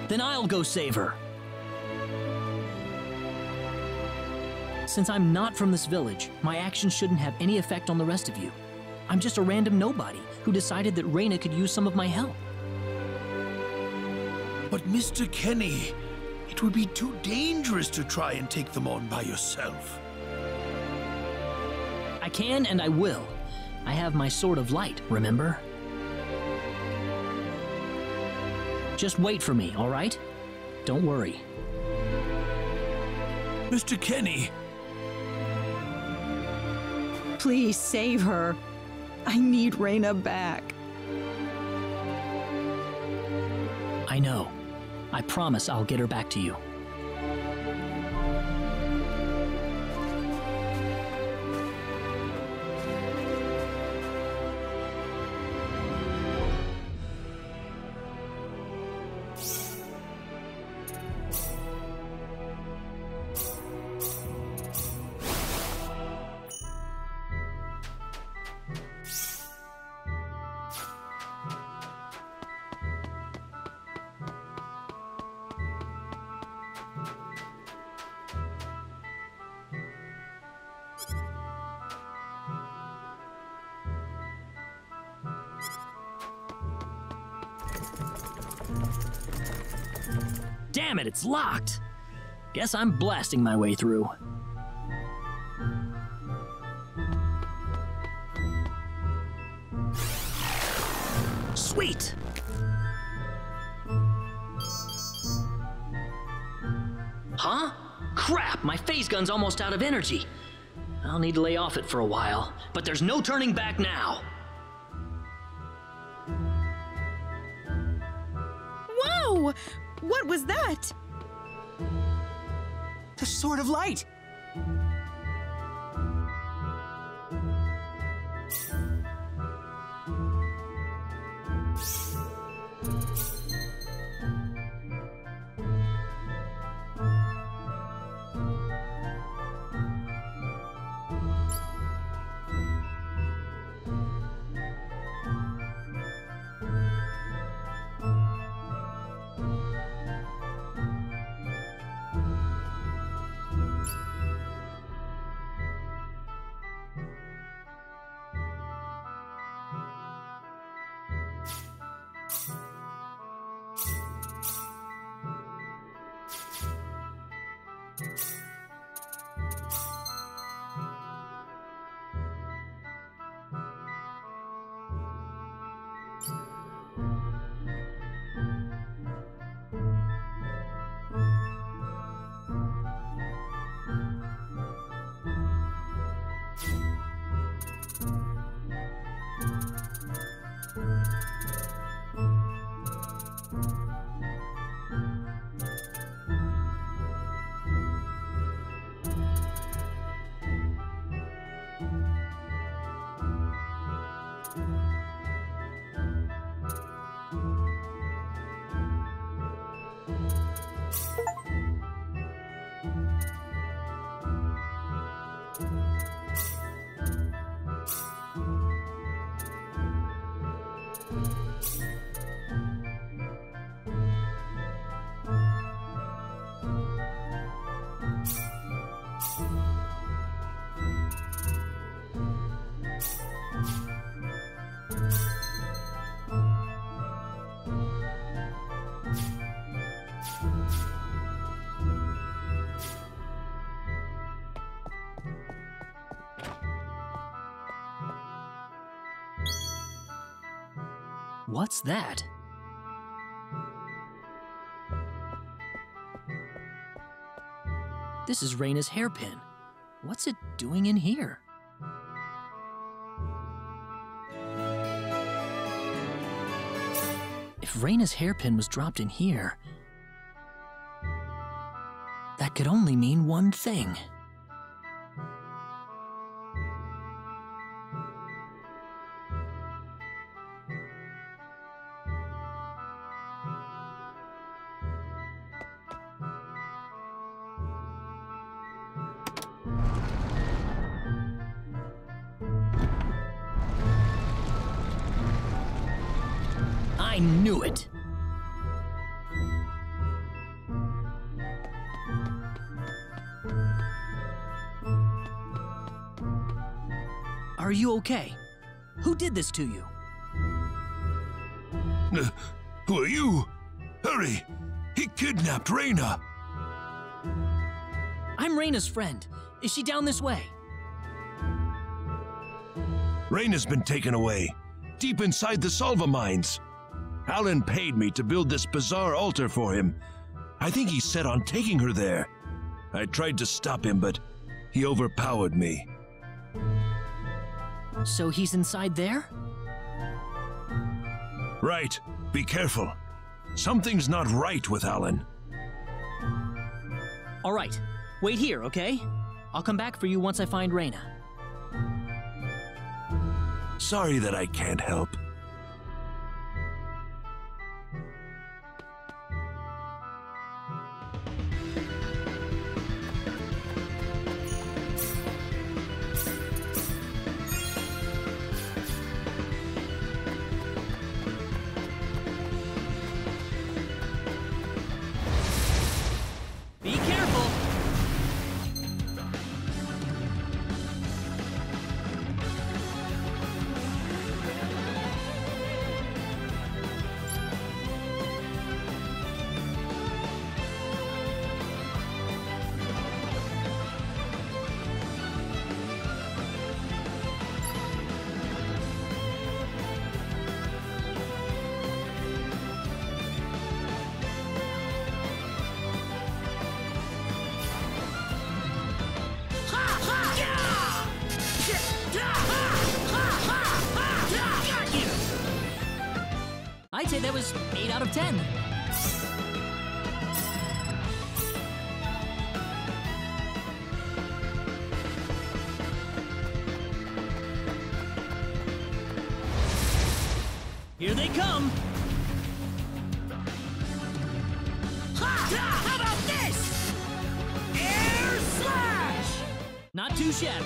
Then I'll go save her. Since I'm not from this village, my actions shouldn't have any effect on the rest of you. I'm just a random nobody who decided that Rena could use some of my help. But Mr. Kenny, it would be too dangerous to try and take them on by yourself. I can and I will. I have my sword of light, remember? Just wait for me, all right? Don't worry. Mr. Kenny! Please save her. I need Rena back. I know. I promise I'll get her back to you. Damn it, it's locked. Guess I'm blasting my way through. Sweet! Huh? Crap, my phase gun's almost out of energy. I'll need to lay off it for a while, but there's no turning back now. Whoa! What was that? The Sword of Light! What's that? This is Rena's hairpin. What's it doing in here? If Rena's hairpin was dropped in here, that could only mean one thing. I knew it! Are you okay? Who did this to you? Who are you? Hurry! He kidnapped Rena! I'm Rena's friend. Is she down this way? Rena's been taken away, deep inside the Salva mines. Alan paid me to build this bizarre altar for him. I think he's set on taking her there. I tried to stop him, but he overpowered me. So he's inside there? Right. Be careful. Something's not right with Alan. All right. Wait here, okay? I'll come back for you once I find Rena. Sorry that I can't help. Be careful! I'd say that was 8 out of 10. Here they come! How about this? Air slash! Not too shabby.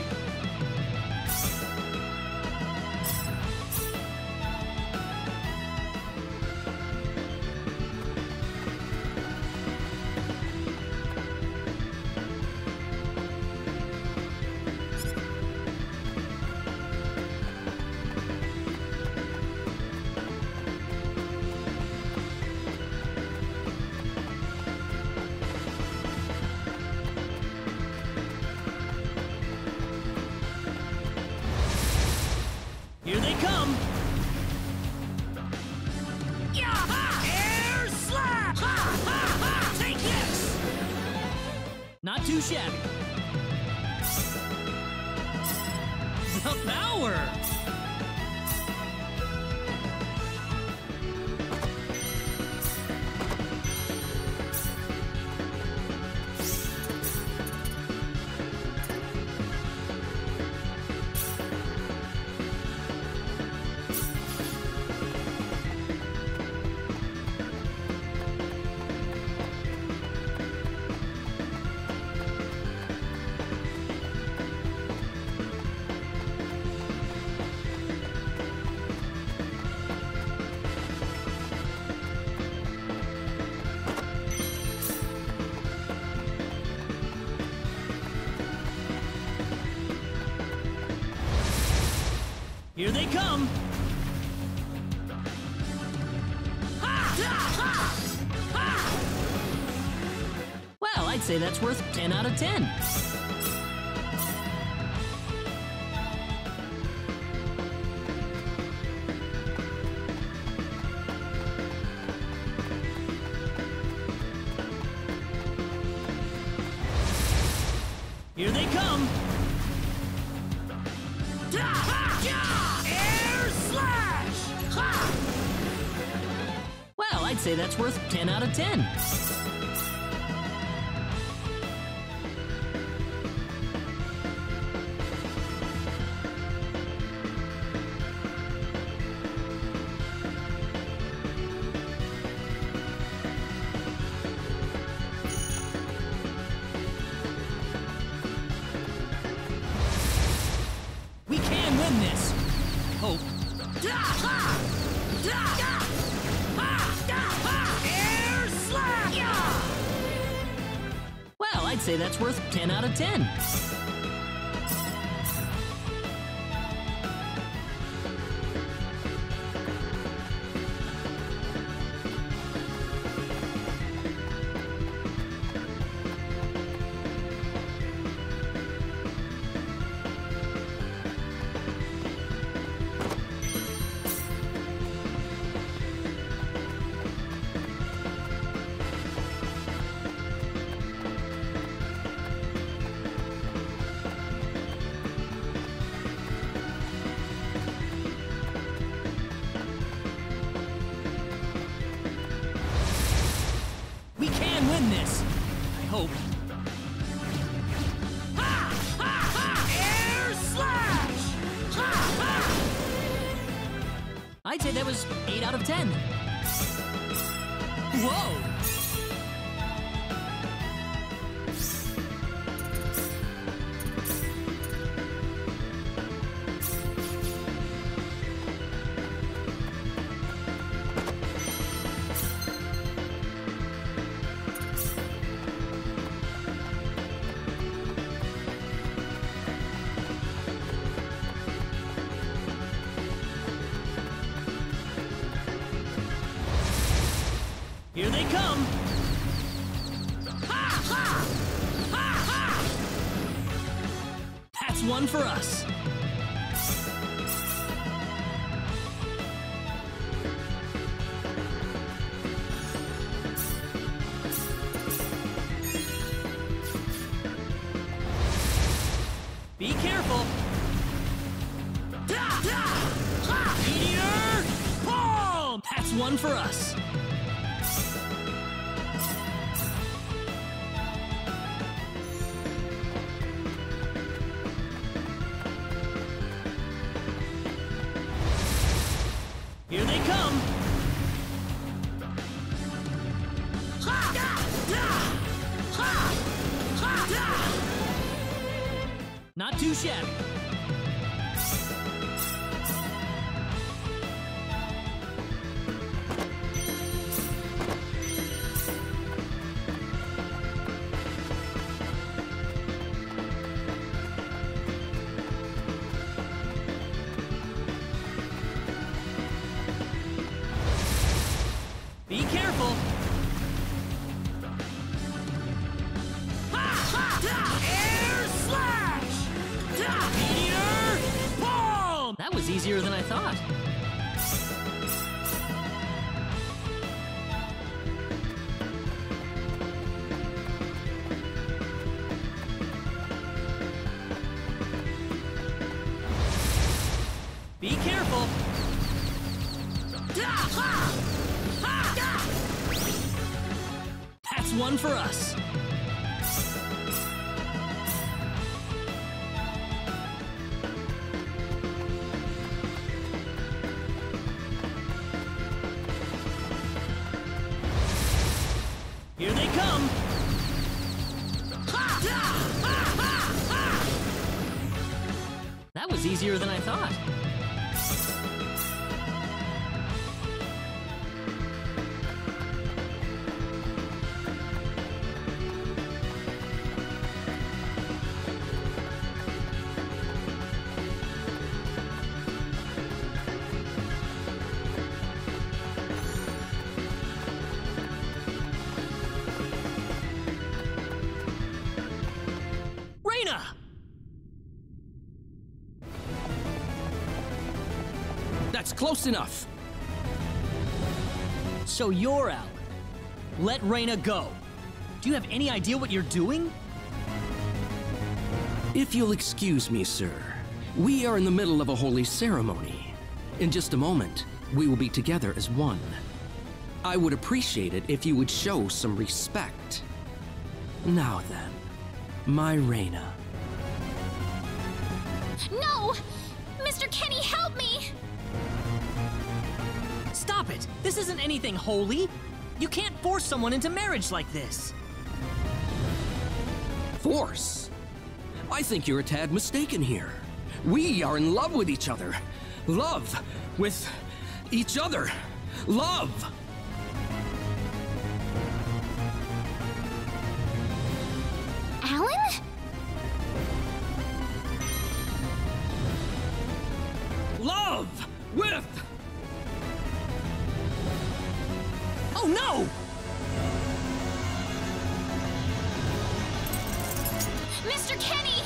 Here they come! Air slap! Take this! Not too shabby. The power! Here they come! Well, I'd say that's worth 10 out of 10. Here they come! Air slash! Ha! Well, I'd say that's worth 10 out of 10. We can win this. I hope. Air slash! Well, I'd say that's worth 10 out of 10. We can win this. I hope. Air slash! I'd say that was 8 out of 10. Whoa! Here they come! That's one for us. Be careful! Meteor! Palm! That's one for us. Here they come! Not too shabby. Be careful! Air slash! Meteor! Palm! That was easier than I thought. Be careful! That's one for us. Here they come! That was easier than I thought. Rena! That's close enough. So you're out. Let Rena go. Do you have any idea what you're doing? If you'll excuse me, sir, we are in the middle of a holy ceremony. In just a moment, we will be together as one. I would appreciate it if you would show some respect. Now then, my Rena. No! Mr. Kenny, help me! Stop it! This isn't anything holy! You can't force someone into marriage like this! Force? I think you're a tad mistaken here. We are in love with each other. Love with each other. Love! Alan? Love with... Oh no! Mr. Kenny!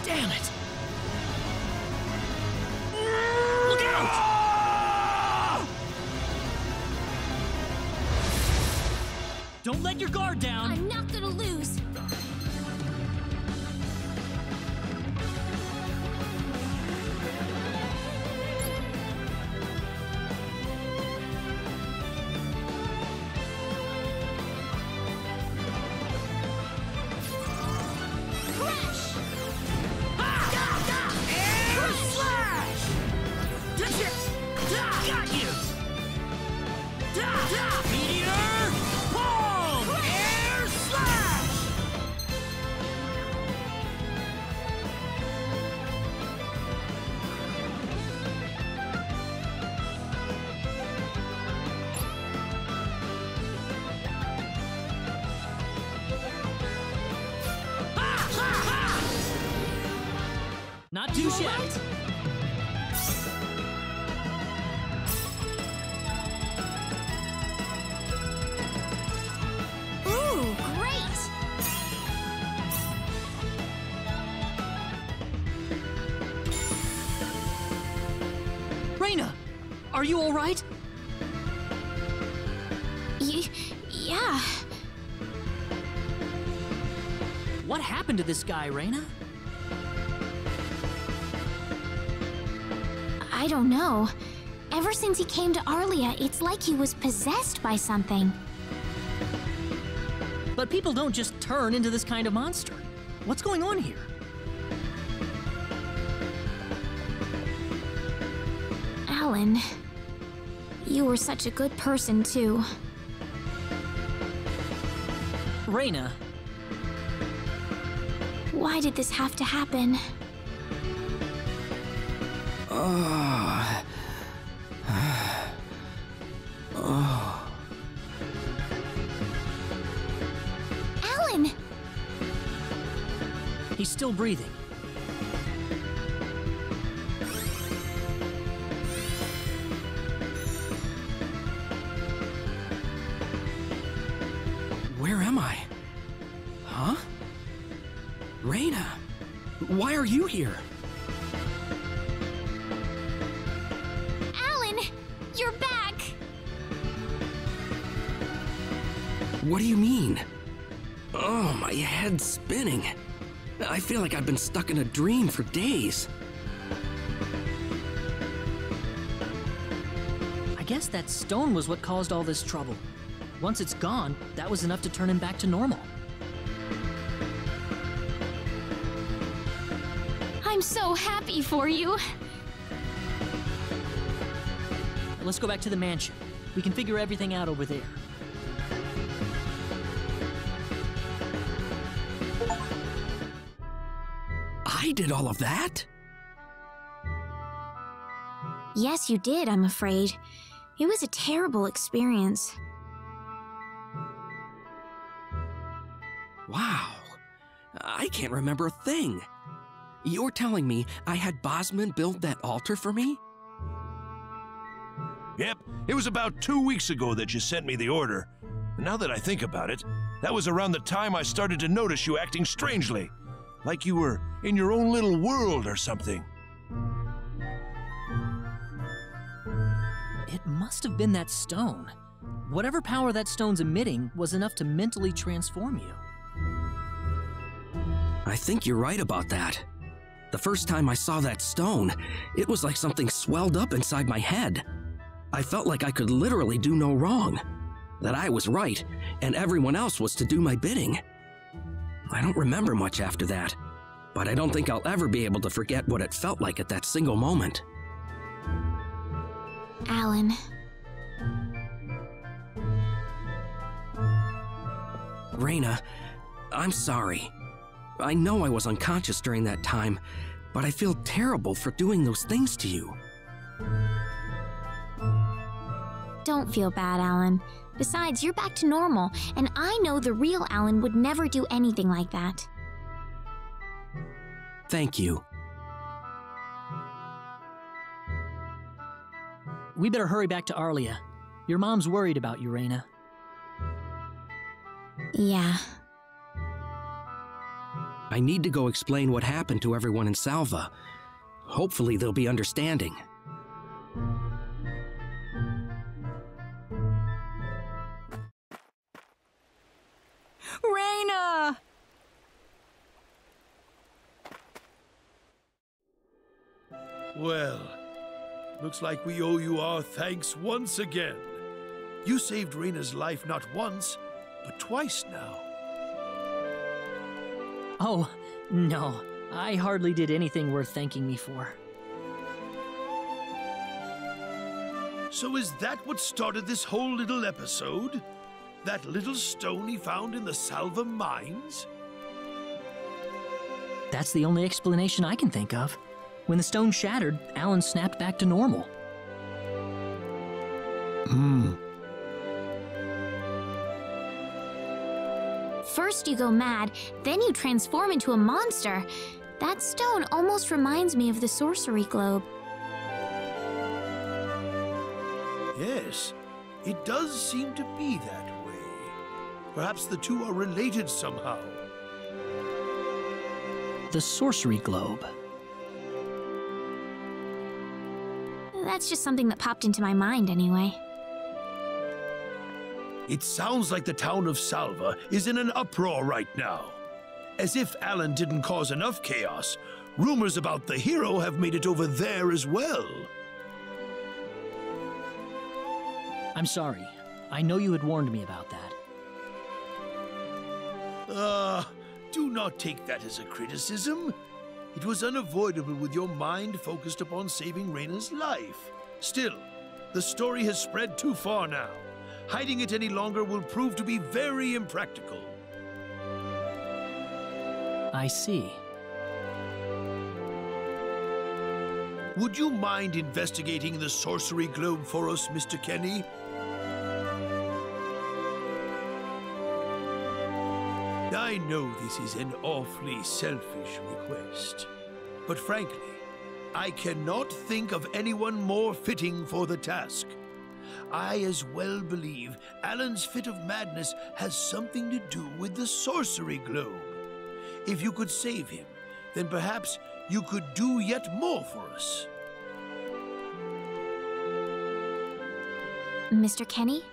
Damn it! Look out! Don't let your guard down! I'm not gonna lose! Not too yet. Ooh, great! Rena! Are you alright? Yeah. What happened to this guy, Rena? I don't know. Ever since he came to Arlia, it's like he was possessed by something. But people don't just turn into this kind of monster. What's going on here? Alan, you were such a good person, too. Rena. Why did this have to happen? Alan! He's still breathing. Where am I? Huh? Rena, why are you here? Alan, you're back! What do you mean? Oh, my head's spinning. I feel like I've been stuck in a dream for days. I guess that stone was what caused all this trouble. Once it's gone, that was enough to turn him back to normal. I'm so happy for you. Let's go back to the mansion. We can figure everything out over there. I did all of that? Yes, you did, I'm afraid. It was a terrible experience. Wow. I can't remember a thing. You're telling me I had Bosman build that altar for me? Yep, it was about 2 weeks ago that you sent me the order. Now that I think about it, that was around the time I started to notice you acting strangely. like you were in your own little world or something. It must have been that stone. Whatever power that stone's emitting was enough to mentally transform you. I think you're right about that. The first time I saw that stone, it was like something swelled up inside my head. I felt like I could literally do no wrong, that I was right, and everyone else was to do my bidding. I don't remember much after that, but I don't think I'll ever be able to forget what it felt like at that single moment. Alan. Rena, I'm sorry. I know I was unconscious during that time, but I feel terrible for doing those things to you. Don't feel bad, Alan. Besides, you're back to normal, and I know the real Alan would never do anything like that. Thank you. We better hurry back to Arlia. Your mom's worried about you, Rena. Yeah. I need to go explain what happened to everyone in Salva. Hopefully they'll be understanding. Rena! Well, looks like we owe you our thanks once again. You saved Rena's life not once, but twice now. Oh, no. I hardly did anything worth thanking me for. So is that what started this whole little episode? That little stone he found in the Salva mines? That's the only explanation I can think of. When the stone shattered, Alan snapped back to normal. First you go mad, then you transform into a monster. That stone almost reminds me of the sorcery globe. Yes, it does seem to be that way. Perhaps the two are related somehow. The sorcery globe. That's just something that popped into my mind anyway. It sounds like the town of Salva is in an uproar right now. As if Alan didn't cause enough chaos, rumors about the hero have made it over there as well. I'm sorry. I know you had warned me about that. Do not take that as a criticism. It was unavoidable with your mind focused upon saving Rena's life. Still, the story has spread too far now. Hiding it any longer will prove to be very impractical. I see. Would you mind investigating the sorcery globe for us, Mr. Kenny? I know this is an awfully selfish request, but frankly, I cannot think of anyone more fitting for the task. I as well believe Alan's fit of madness has something to do with the sorcery globe. If you could save him, then perhaps you could do yet more for us. Mr. Kenny?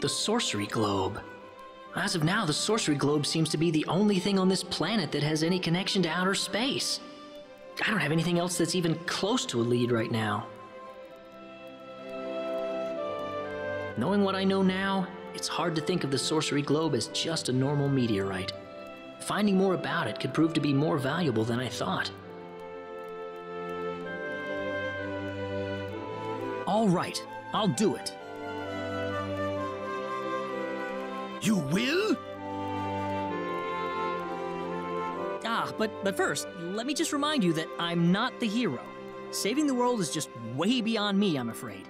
The sorcery globe. As of now, the sorcery globe seems to be the only thing on this planet that has any connection to outer space. I don't have anything else that's even close to a lead right now. Knowing what I know now, it's hard to think of the sorcery globe as just a normal meteorite. Finding more about it could prove to be more valuable than I thought. All right, I'll do it. You will? But first, let me just remind you that I'm not the hero. Saving the world is just way beyond me, I'm afraid.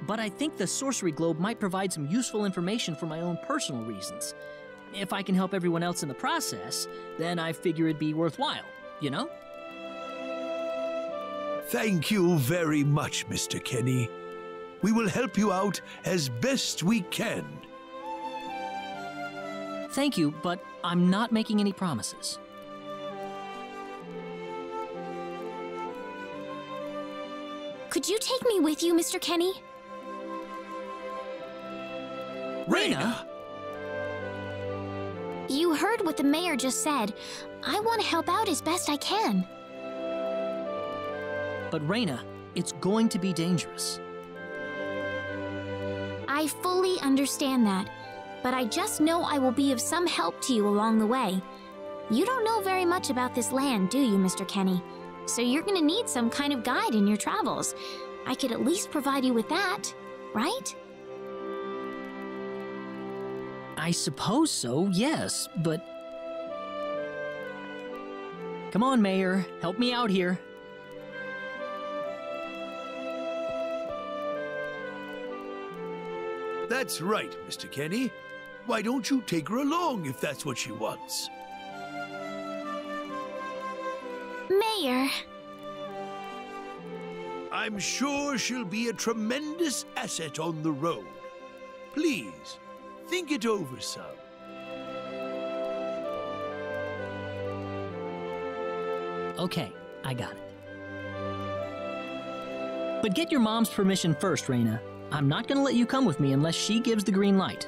But I think the sorcery globe might provide some useful information for my own personal reasons. If I can help everyone else in the process, then I figure it'd be worthwhile, you know? Thank you very much, Mr. Kenny. We will help you out as best we can. Thank you, but I'm not making any promises. Could you take me with you, Mr. Kenny? Rena! You heard what the mayor just said. I want to help out as best I can. But Rena, it's going to be dangerous. I fully understand that, but I just know I will be of some help to you along the way. You don't know very much about this land, do you, Mr. Kenny? So you're gonna need some kind of guide in your travels. I could at least provide you with that, right? I suppose so, yes, but... Come on, Mayor, help me out here. That's right, Mr. Kenny. Why don't you take her along if that's what she wants? Mayor. I'm sure she'll be a tremendous asset on the road. Please, think it over some. Okay, I got it. But get your mom's permission first, Rena. I'm not gonna let you come with me unless she gives the green light.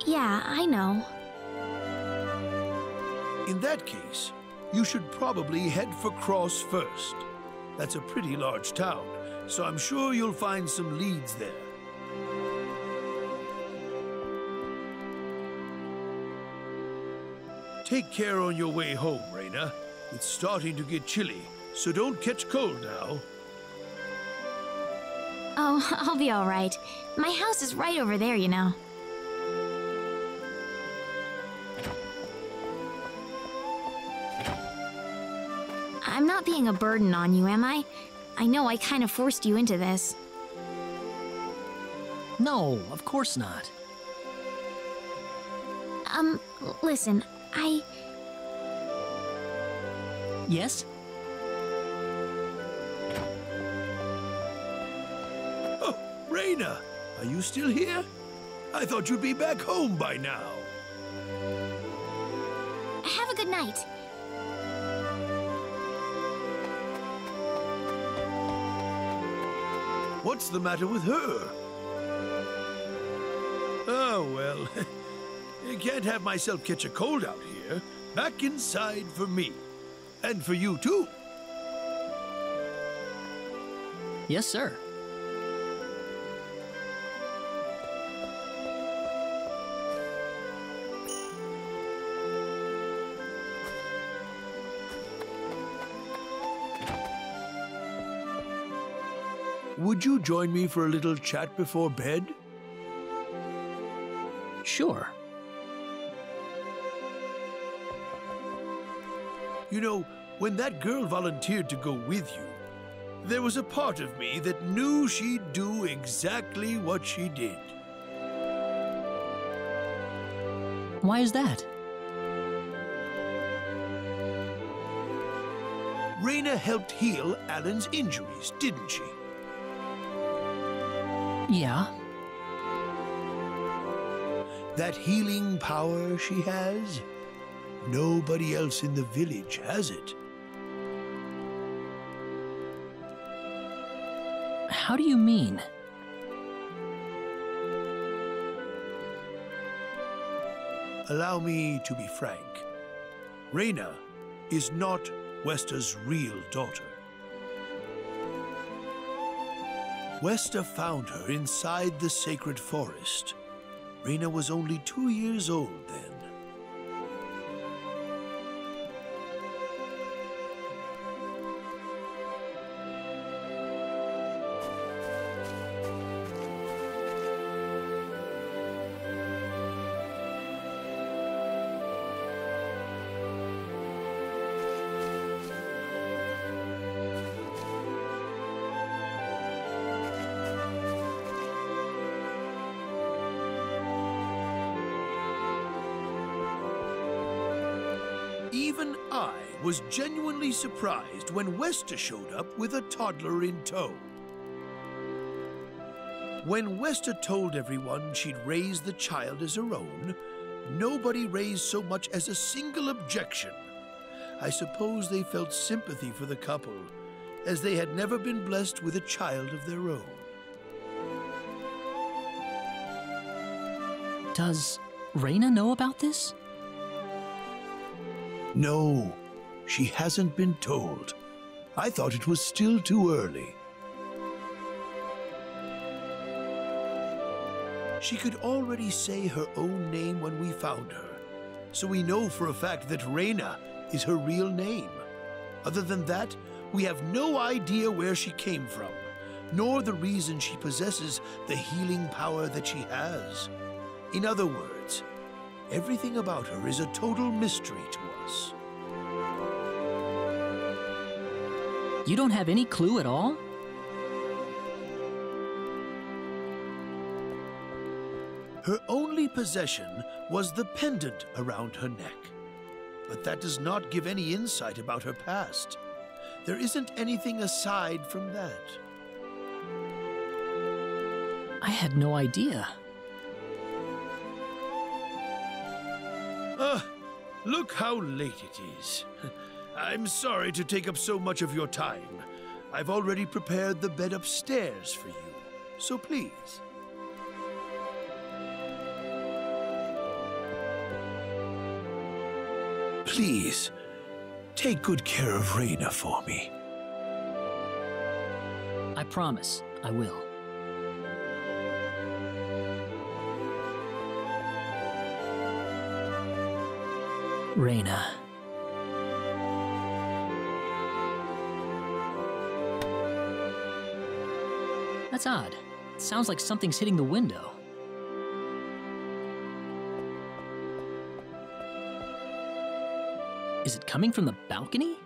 Yeah, I know. In that case, you should probably head for Krosse first. That's a pretty large town, so I'm sure you'll find some leads there. Take care on your way home, Rena. It's starting to get chilly, so don't catch cold now. Oh, I'll be all right. My house is right over there, you know. I'm not being a burden on you, am I? I know I kind of forced you into this. No, of course not. Listen, Yes? Oh, Rena, are you still here? I thought you'd be back home by now. Have a good night. What's the matter with her? Oh, well, I can't have myself catch a cold out here. Back inside for me. And for you, too. Yes, sir. Would you join me for a little chat before bed? Sure. You know, when that girl volunteered to go with you, there was a part of me that knew she'd do exactly what she did. Why is that? Rena helped heal Alan's injuries, didn't she? Yeah. That healing power she has, nobody else in the village has it. How do you mean? Allow me to be frank. Rena is not Westa's real daughter. Westa found her inside the sacred forest. Rena was only 2 years old then. Even I was genuinely surprised when Westa showed up with a toddler in tow. When Westa told everyone she'd raise the child as her own, nobody raised so much as a single objection. I suppose they felt sympathy for the couple, as they had never been blessed with a child of their own. Does Rena know about this? No, she hasn't been told. I thought it was still too early. She could already say her own name when we found her, so we know for a fact that Rena is her real name. Other than that, we have no idea where she came from, nor the reason she possesses the healing power that she has. In other words, everything about her is a total mystery to us. You don't have any clue at all? Her only possession was the pendant around her neck. But that does not give any insight about her past. There isn't anything aside from that. I had no idea. Look how late it is. I'm sorry to take up so much of your time. I've already prepared the bed upstairs for you, so please. Please, take good care of Rena for me. I promise, I will. Rena. That's odd. It sounds like something's hitting the window. Is it coming from the balcony?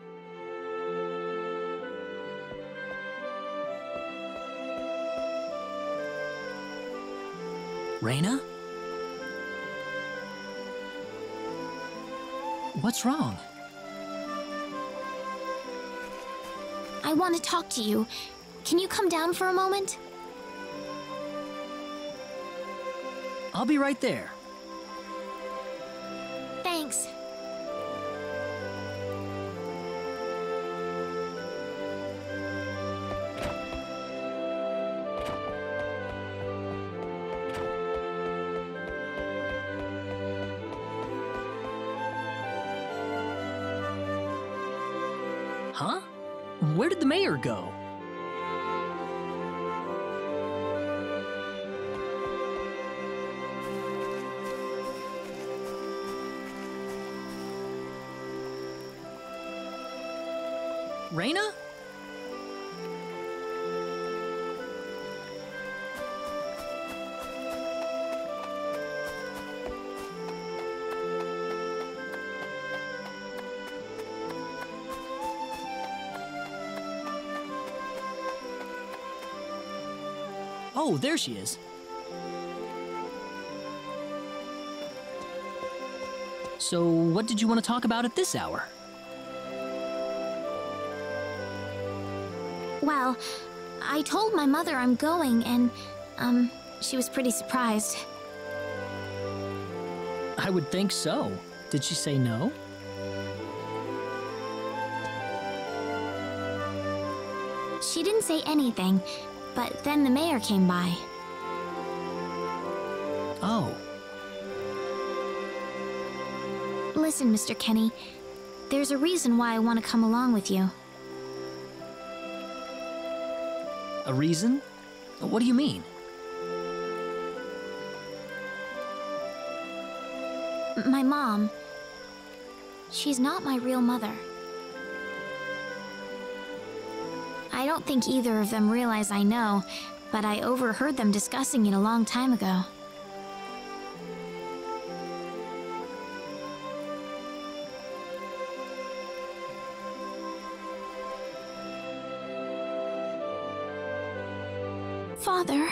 Rena? What's wrong? I want to talk to you. Can you come down for a moment? I'll be right there. Thanks. Huh? Where did the mayor go? Rena? Oh, there she is. So, what did you want to talk about at this hour? Well, I told my mother I'm going, and, she was pretty surprised. I would think so. Did she say no? She didn't say anything, but then the mayor came by. Oh. Listen, Mr. Kenny, there's a reason why I want to come along with you. A reason? What do you mean? My mom, she's not my real mother. I don't think either of them realize I know, but I overheard them discussing it a long time ago. Father.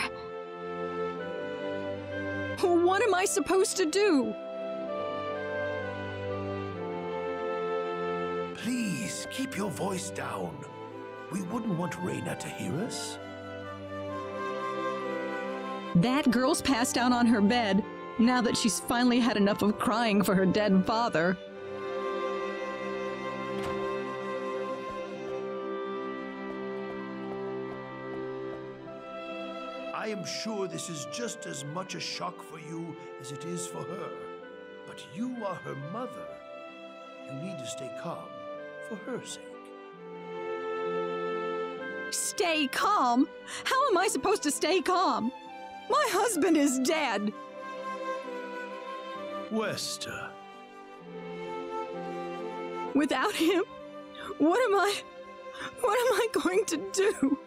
What am I supposed to do? Please, keep your voice down. We wouldn't want Rena to hear us. That girl's passed out on her bed now that she's finally had enough of crying for her dead father. I am sure this is just as much a shock for you as it is for her. But you are her mother. You need to stay calm for her sake. Stay calm? How am I supposed to stay calm? My husband is dead. Westa. Without him, what am I going to do?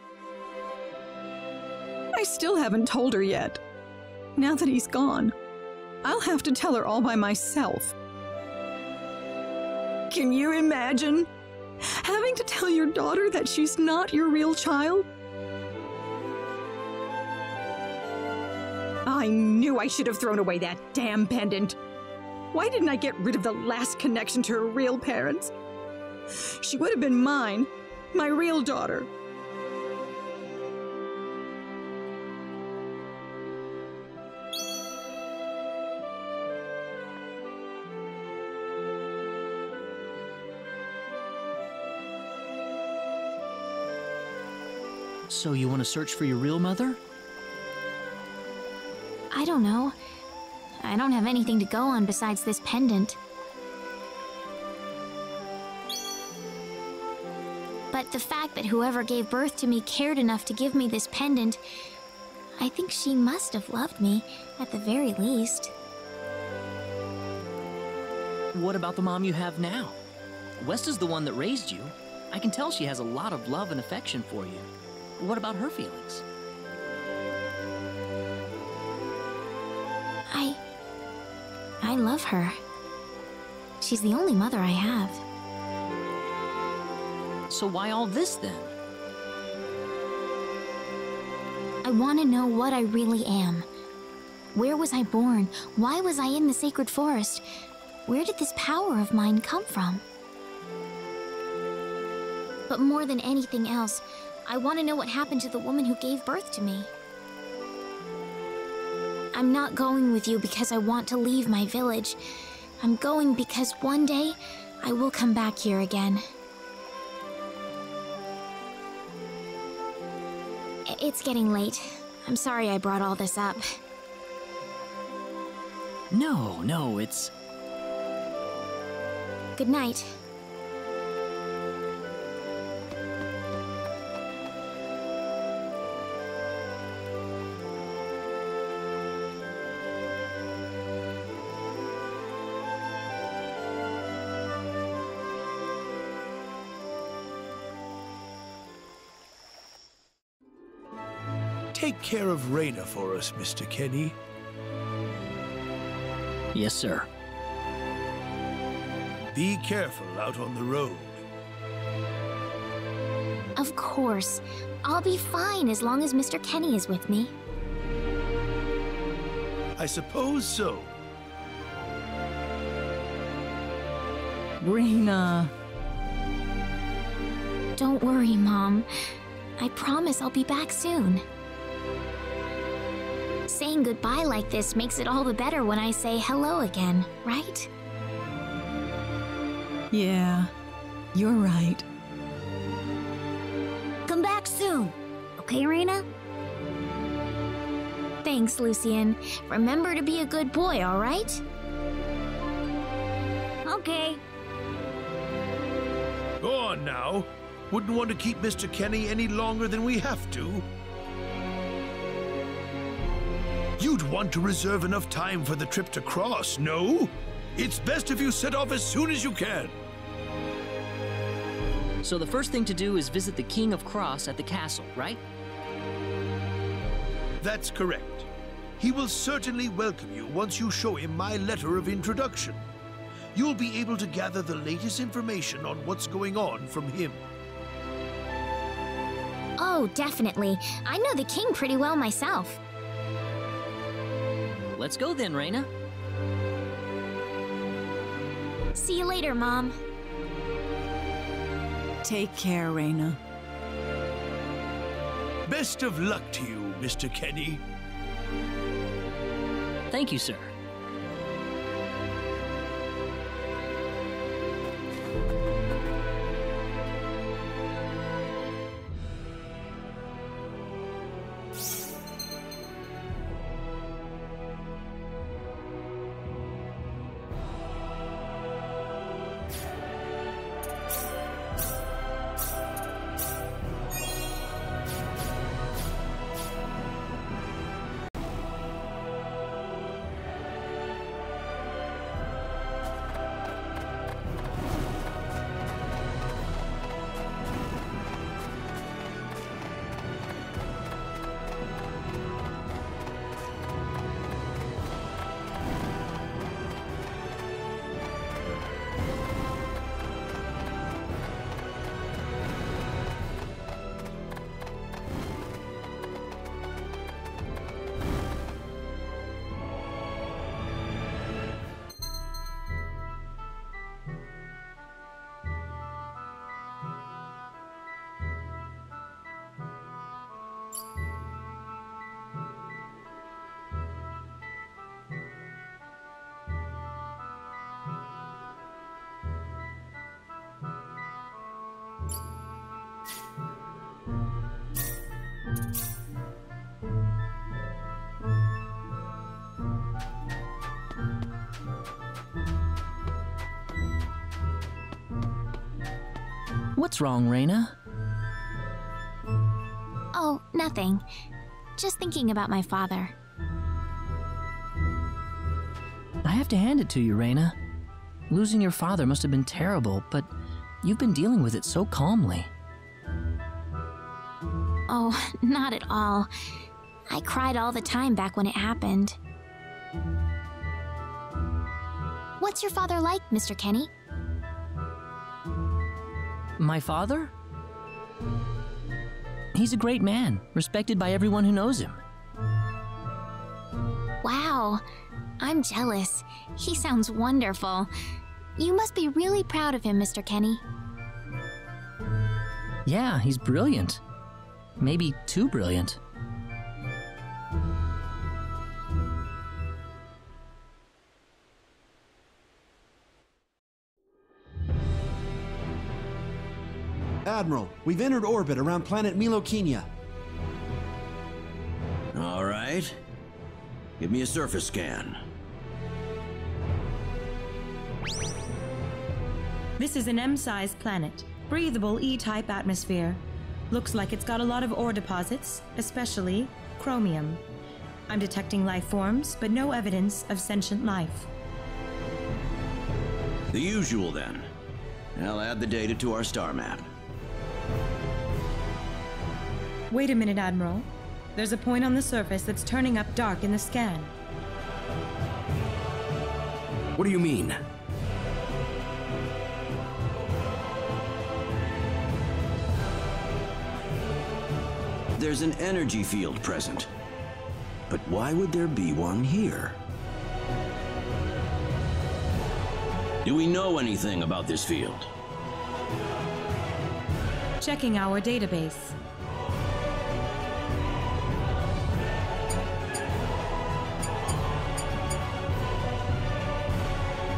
I still haven't told her yet. Now that he's gone, I'll have to tell her all by myself. Can you imagine having to tell your daughter that she's not your real child? I knew I should have thrown away that damn pendant. Why didn't I get rid of the last connection to her real parents? She would have been mine, my real daughter. So you want to search for your real mother? I don't know. I don't have anything to go on besides this pendant. But the fact that whoever gave birth to me cared enough to give me this pendant, I think she must have loved me, at the very least. What about the mom you have now? Westa's the one that raised you. I can tell she has a lot of love and affection for you. What about her feelings? I love her. She's the only mother I have. So why all this then? I want to know what I really am. Where was I born? Why was I in the sacred forest? Where did this power of mine come from? But more than anything else, I want to know what happened to the woman who gave birth to me. I'm not going with you because I want to leave my village. I'm going because one day I will come back here again. It's getting late. I'm sorry I brought all this up. No, it's... Good night. Take care of Rena for us, Mr. Kenny. Yes, sir. Be careful out on the road. Of course. I'll be fine as long as Mr. Kenny is with me. I suppose so. Rena. Don't worry, Mom. I promise I'll be back soon. Saying goodbye like this makes it all the better when I say hello again, right? Yeah, you're right. Come back soon. Okay, Rena? Thanks, Lucien. Remember to be a good boy, all right? Okay. Go on now. Wouldn't want to keep Mr. Kenny any longer than we have to. You'd want to reserve enough time for the trip to Krosse, no? It's best if you set off as soon as you can. So the first thing to do is visit the King of Krosse at the castle, right? That's correct. He will certainly welcome you once you show him my letter of introduction. You'll be able to gather the latest information on what's going on from him. Oh, definitely. I know the king pretty well myself. Let's go then, Rena. See you later, Mom. Take care, Rena. Best of luck to you, Mr. Kenny. Thank you, sir. What's wrong, Rena? Oh, nothing. Just thinking about my father. I have to hand it to you, Rena. Losing your father must have been terrible, but you've been dealing with it so calmly. Oh, not at all. I cried all the time back when it happened. What's your father like, Mr. Kenny? My father? He's a great man, respected by everyone who knows him. Wow, I'm jealous. He sounds wonderful. You must be really proud of him, Mr. Kenny. Yeah, he's brilliant. Maybe too brilliant. Admiral, we've entered orbit around planet Milokenia. All right. Give me a surface scan. This is an M-sized planet. Breathable E-type atmosphere. Looks like it's got a lot of ore deposits, especially chromium. I'm detecting life forms, but no evidence of sentient life. The usual, then. I'll add the data to our star map. Wait a minute, Admiral. There's a point on the surface that's turning up dark in the scan. What do you mean? There's an energy field present. But why would there be one here? Do we know anything about this field? Checking our database.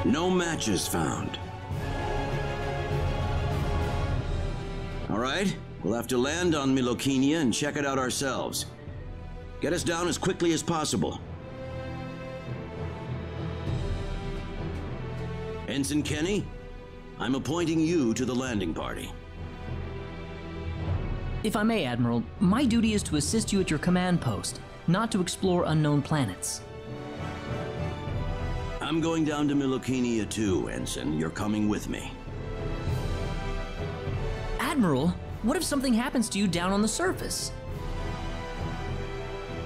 No matches found. All right, we'll have to land on Milokenia and check it out ourselves. Get us down as quickly as possible. Ensign Kenny, I'm appointing you to the landing party. If I may, Admiral, my duty is to assist you at your command post, not to explore unknown planets. I'm going down to Milokenia too, Ensign. You're coming with me. Admiral, what if something happens to you down on the surface?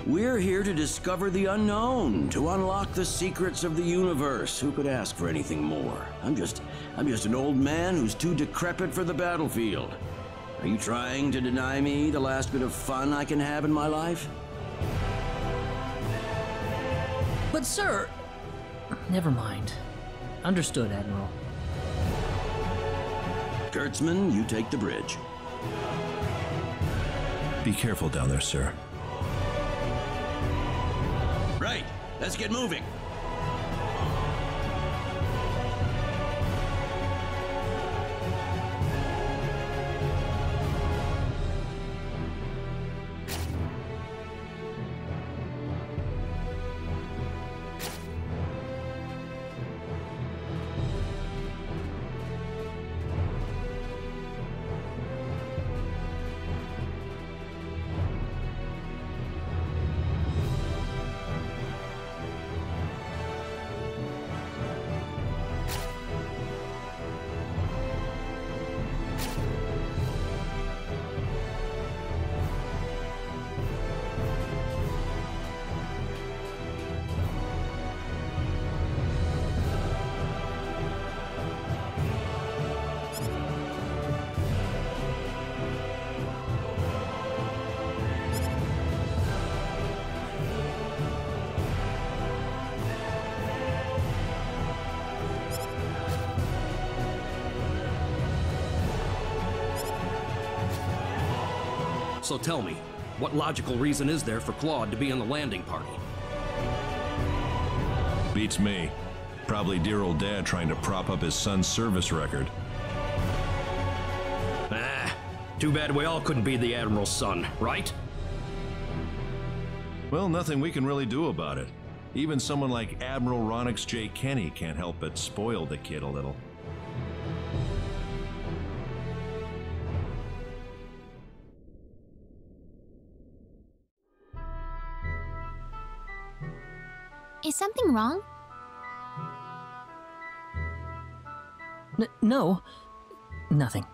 We're here to discover the unknown, to unlock the secrets of the universe. Who could ask for anything more? I'm just an old man who's too decrepit for the battlefield. Are you trying to deny me the last bit of fun I can have in my life? But sir... Never mind. Understood, Admiral. Kurtzman, you take the bridge. Be careful down there, sir. Right, let's get moving. So tell me, what logical reason is there for Claude to be in the landing party? Beats me. Probably dear old dad trying to prop up his son's service record. Too bad we all couldn't be the Admiral's son, right? Well, nothing we can really do about it. Even someone like Admiral Ronix J. Kenny can't help but spoil the kid a little. Is something wrong? No. Nothing.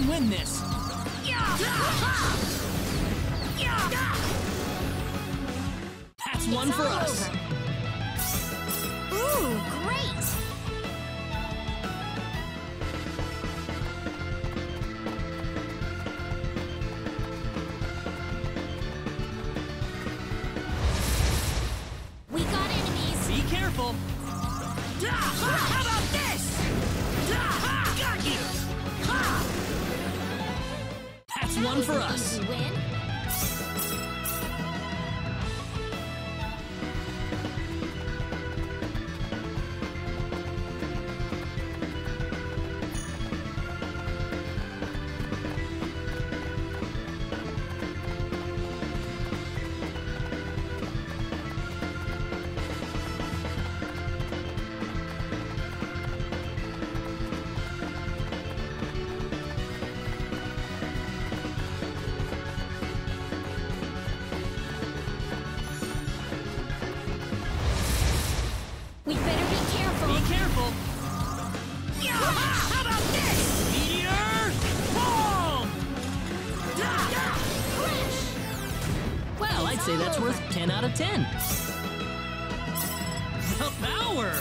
Win this. That's one for us. Ooh, great! We got enemies. Be careful. How about this? Got you. That's one for us. We win? How about this? Meteor bomb! Well, I'd say that's worth 10 out of 10. The power!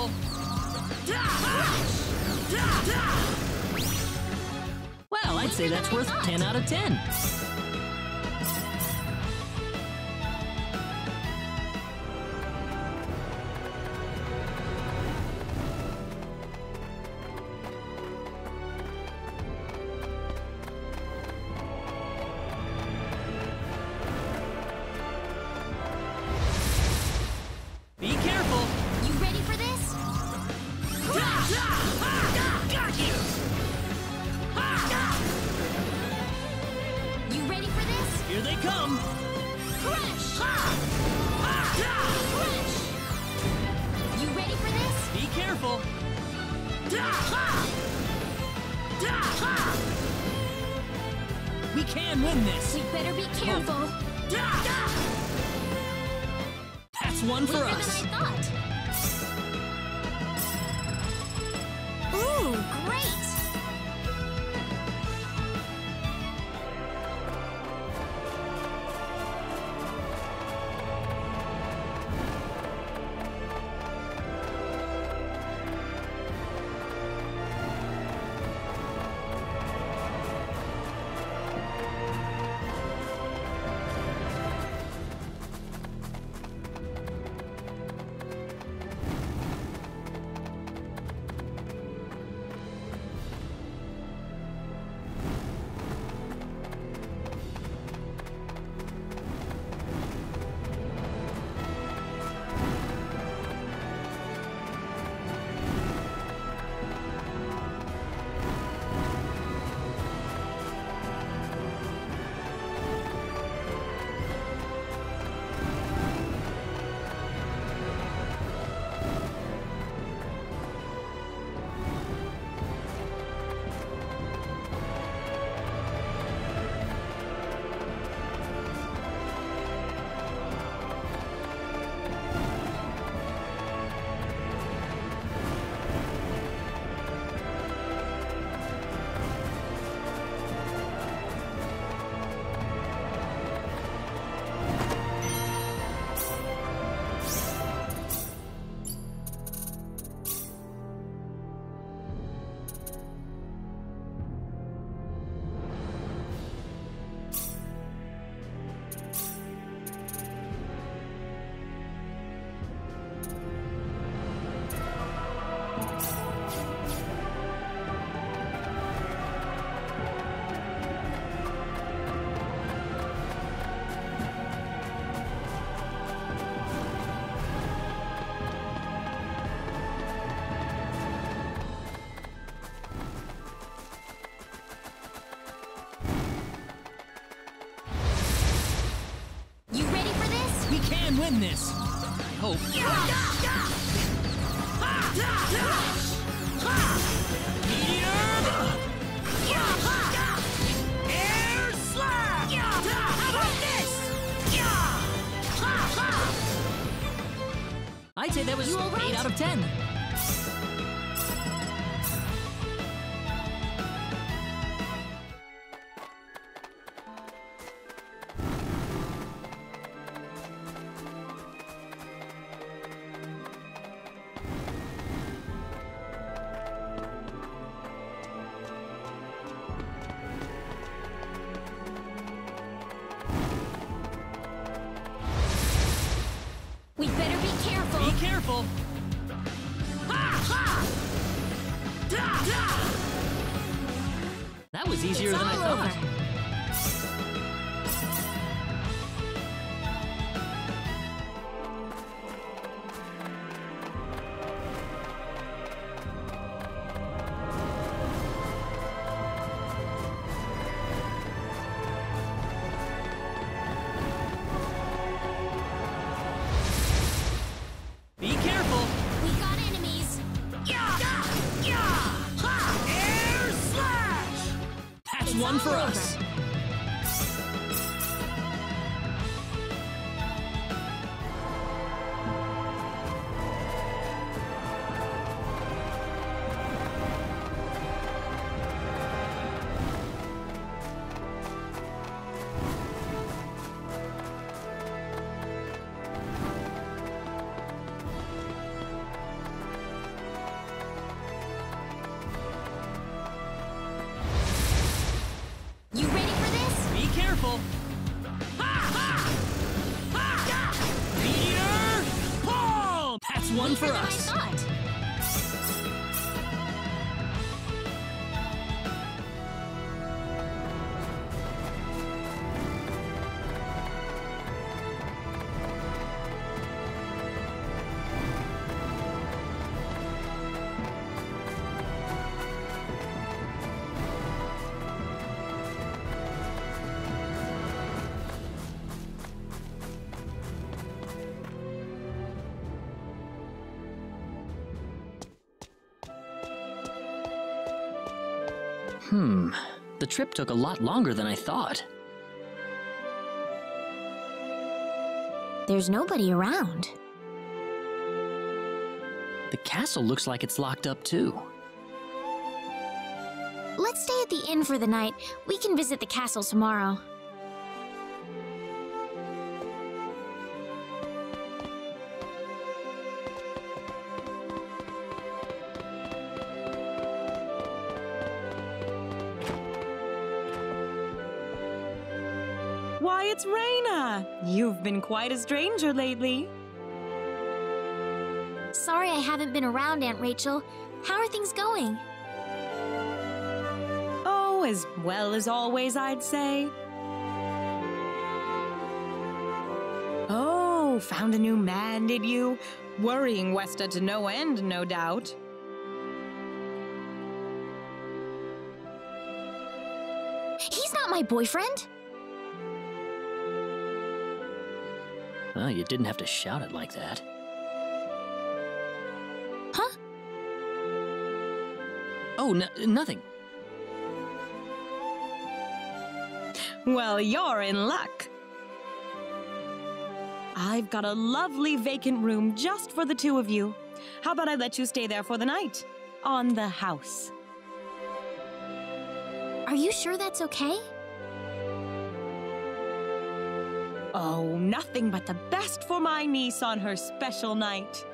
careful! Well, I'd say that's worth 10 out of 10. Be careful! You ready for this? Got you! You ready for this? Here they come! Crush! Crush! You ready for this? Be careful! We can win this! We better be careful. That's one for Quicker us! than I thought. Ooh, great! can win this. I hope. Meteor! Air slap! How about this? I'd say that was 8 out of 10. We better be careful. Be careful. That was easier than I thought. Be careful. We got enemies. Air slash! That's one for us. This one for us. The trip took a lot longer than I thought. There's nobody around. The castle looks like it's locked up too. Let's stay at the inn for the night. We can visit the castle tomorrow. Why, it's Rena! You've been quite a stranger lately. Sorry I haven't been around, Aunt Rachel. How are things going? Oh, as well as always, I'd say. Oh, found a new man, did you? Worrying Westa to no end, no doubt. He's not my boyfriend! Well, you didn't have to shout it like that. Huh? Oh, nothing. Well, you're in luck. I've got a lovely vacant room just for the two of you. How about I let you stay there for the night? On the house. Are you sure that's okay? Oh, nothing but the best for my niece on her special night.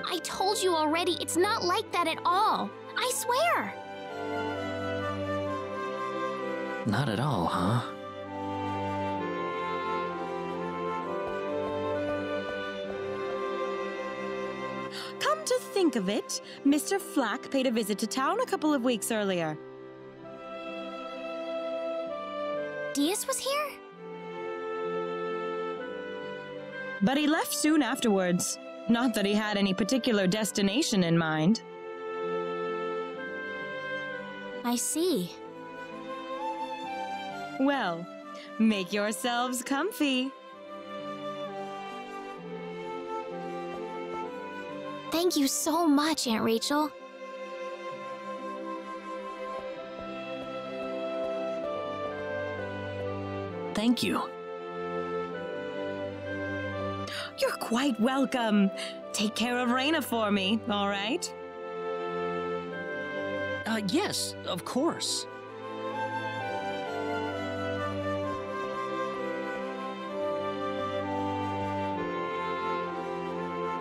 I told you already, it's not like that at all. I swear. Not at all, huh? Come to think of it, Mr. Flack paid a visit to town a couple of weeks earlier. Diaz was here? But he left soon afterwards. Not that he had any particular destination in mind. I see. Well, make yourselves comfy. Thank you so much, Aunt Rachel. Thank you. You're quite welcome. Take care of Rena for me, all right? Yes, of course.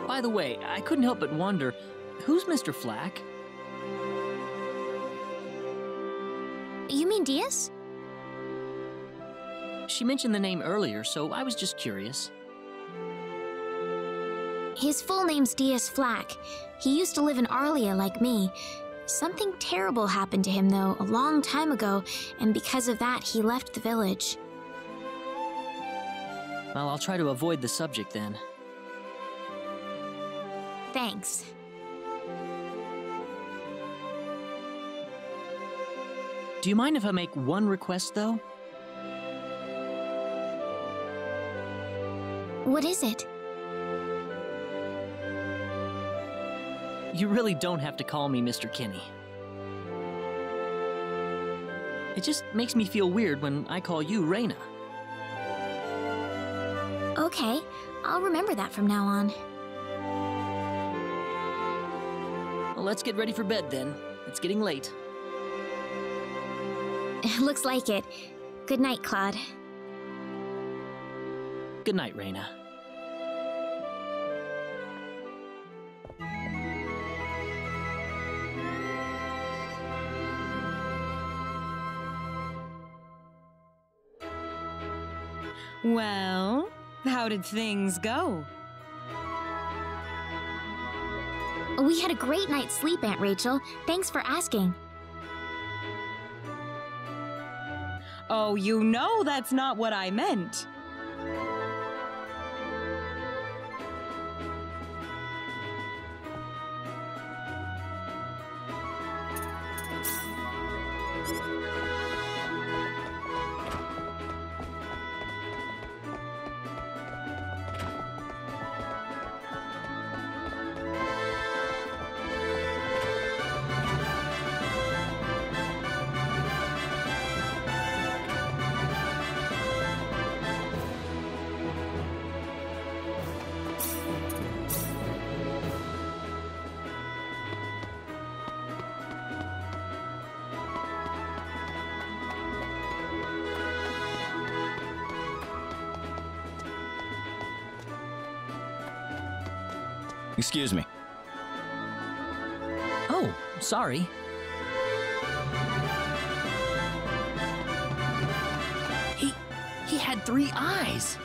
By the way, I couldn't help but wonder, who's Mr. Flack? You mean Diaz? She mentioned the name earlier, so I was just curious. His full name's Diaz Flack. He used to live in Arlia like me. Something terrible happened to him, though, a long time ago, and because of that, he left the village. Well, I'll try to avoid the subject then. Thanks. Do you mind if I make one request, though? What is it? You really don't have to call me Mr. Kinney. It just makes me feel weird when I call you Rena. Okay, I'll remember that from now on. Well, let's get ready for bed then. It's getting late. Looks like it. Good night, Claude. Good night, Rena. Well, How did things go? We had a great night's sleep, Aunt Rachel. Thanks for asking. Oh, you know that's not what I meant. Excuse me. Oh, sorry. He had 3 eyes.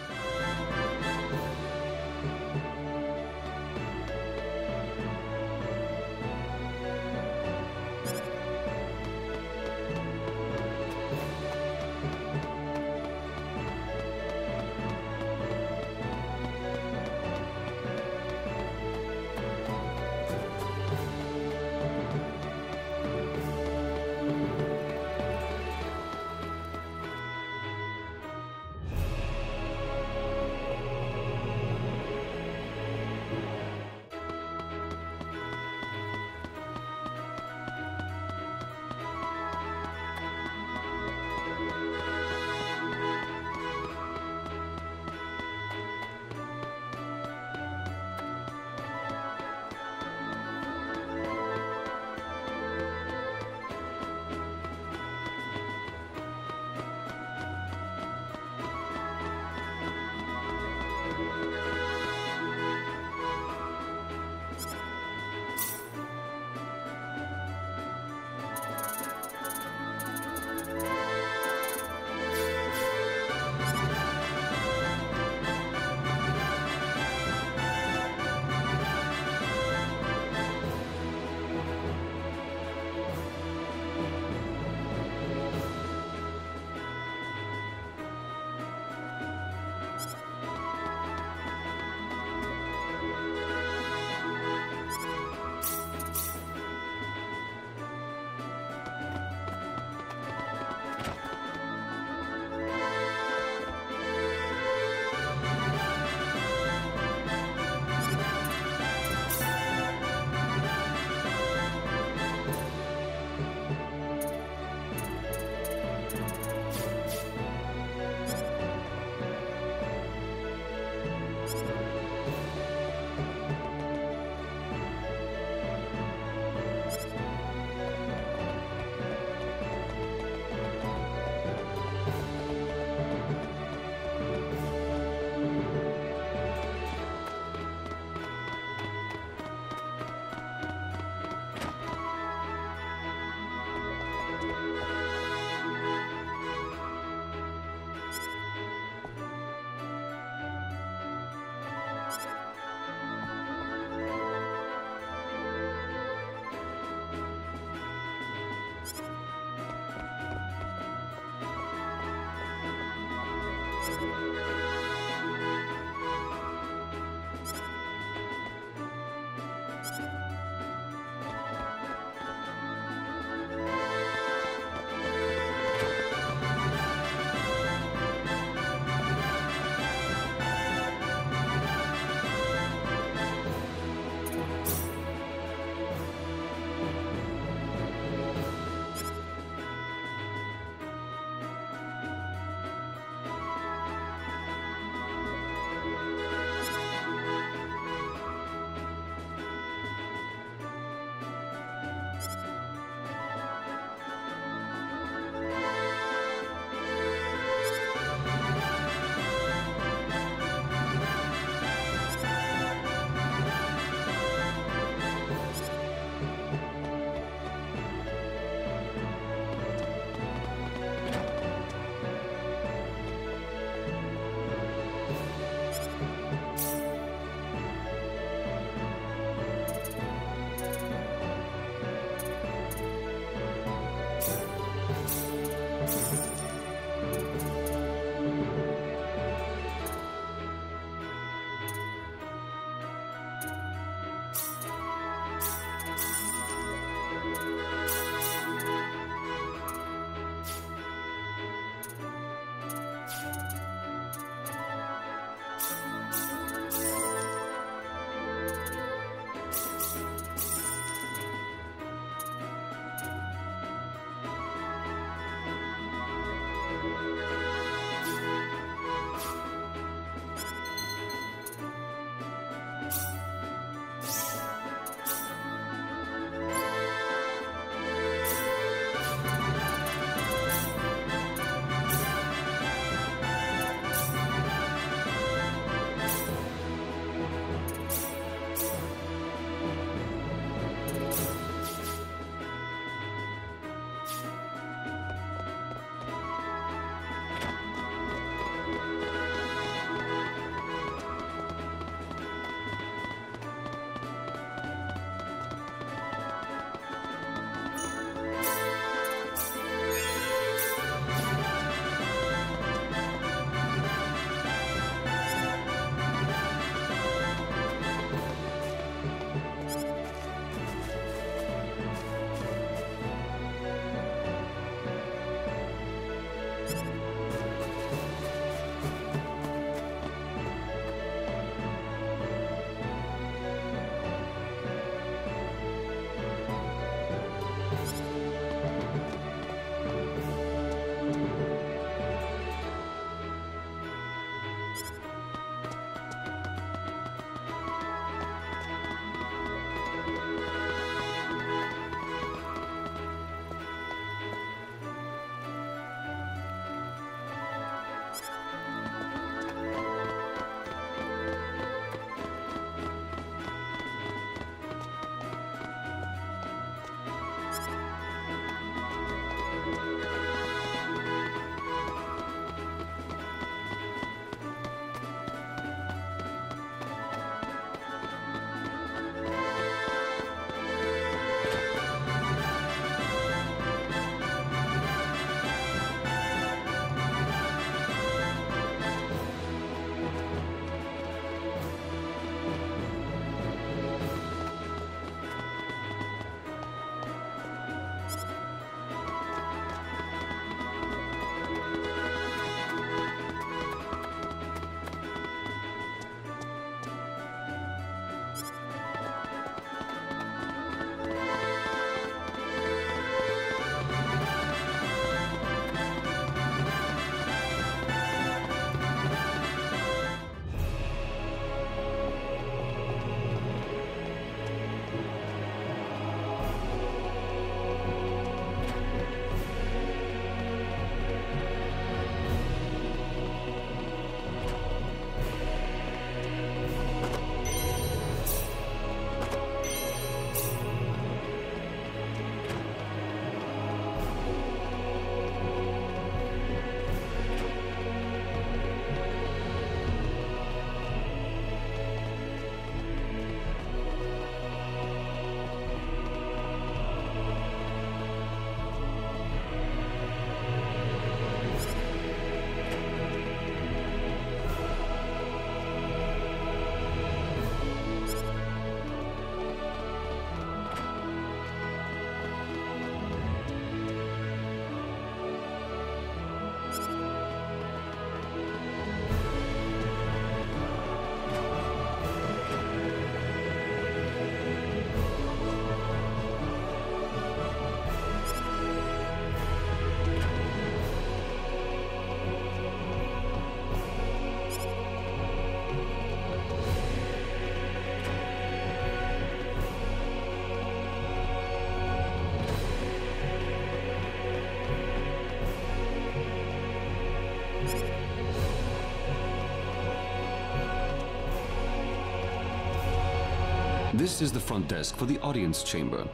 This is the front desk for the audience chamber.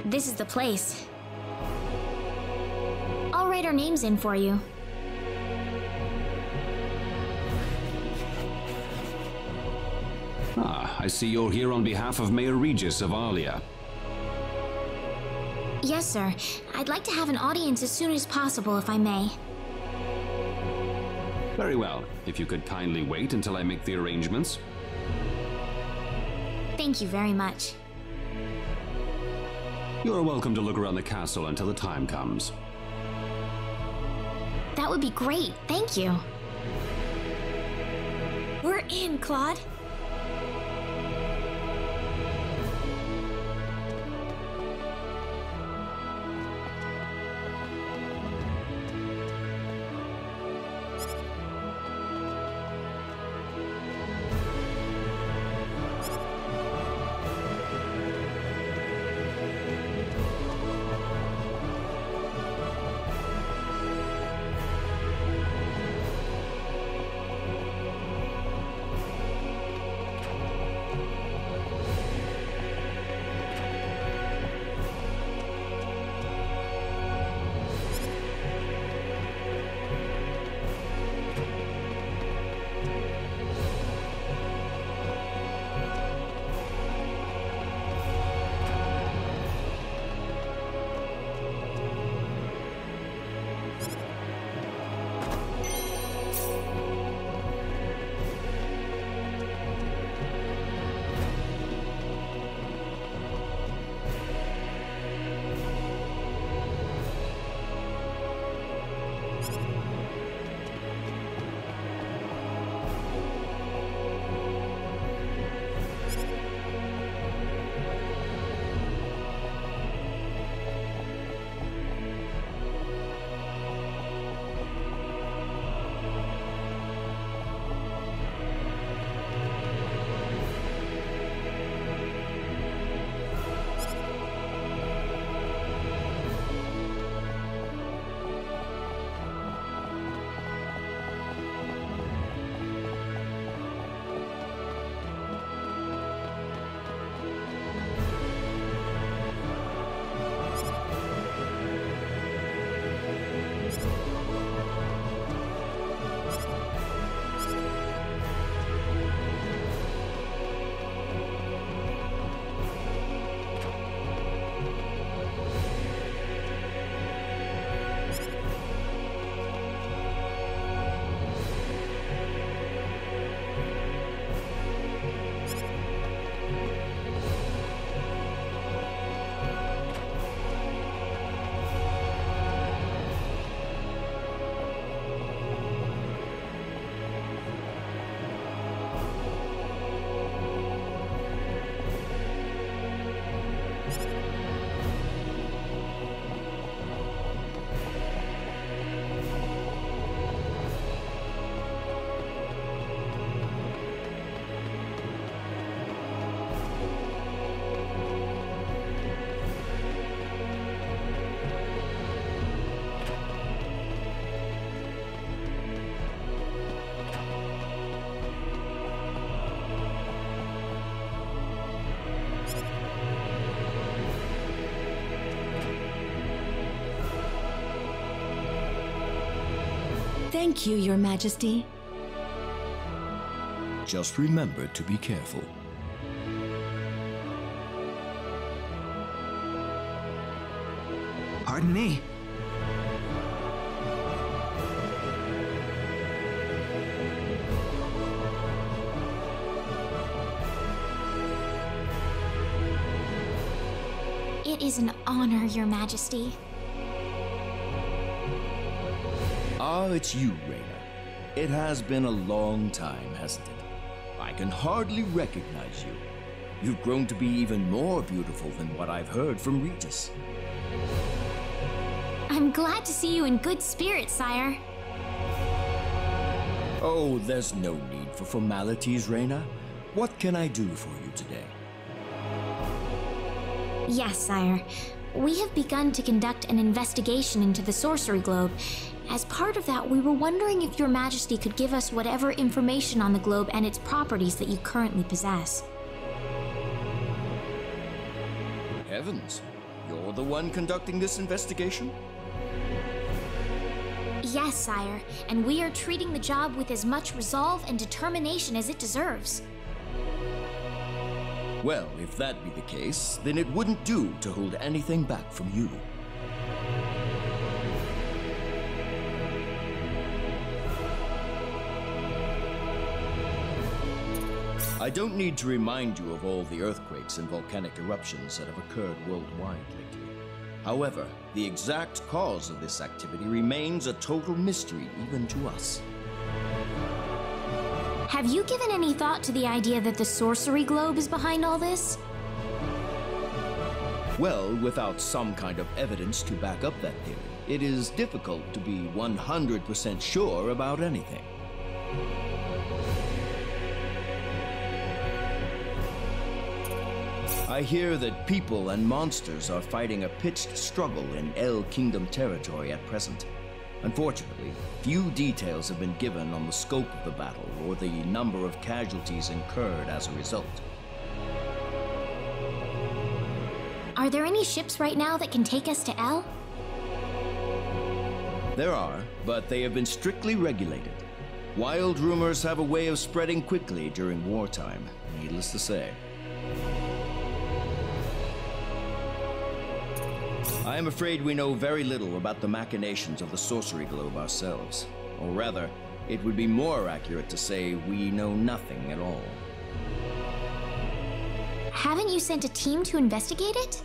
This is the place. I'll write our names in for you. Ah, I see you're here on behalf of Mayor Regis of Arlia. Yes, sir. I'd like to have an audience as soon as possible, if I may. Very well. If you could kindly wait until I make the arrangements. Thank you very much. You're welcome to look around the castle until the time comes. That would be great. Thank you. We're in, Claude. Thank you, Your Majesty. Just remember to be careful. Pardon me. It is an honor, Your Majesty. Ah, it's you, Rena. It has been a long time, hasn't it? I can hardly recognize you. You've grown to be even more beautiful than what I've heard from Regis. I'm glad to see you in good spirits, sire. Oh, there's no need for formalities, Rena. What can I do for you today? Yes, sire. We have begun to conduct an investigation into the sorcery globe, As part of that, we were wondering if Your Majesty could give us whatever information on the globe and its properties that you currently possess. Heavens, you're the one conducting this investigation? Yes, sire, and we are treating the job with as much resolve and determination as it deserves. Well, if that be the case, then it wouldn't do to hold anything back from you. I don't need to remind you of all the earthquakes and volcanic eruptions that have occurred worldwide lately. However, the exact cause of this activity remains a total mystery even to us. Have you given any thought to the idea that the sorcery globe is behind all this? Well, without some kind of evidence to back up that theory, it is difficult to be 100% sure about anything. I hear that people and monsters are fighting a pitched struggle in El Kingdom territory at present. Unfortunately, few details have been given on the scope of the battle or the number of casualties incurred as a result. Are there any ships right now that can take us to El? There are, but they have been strictly regulated. Wild rumors have a way of spreading quickly during wartime, needless to say. I am afraid we know very little about the machinations of the sorcery globe ourselves. Or rather, it would be more accurate to say we know nothing at all. Haven't you sent a team to investigate it?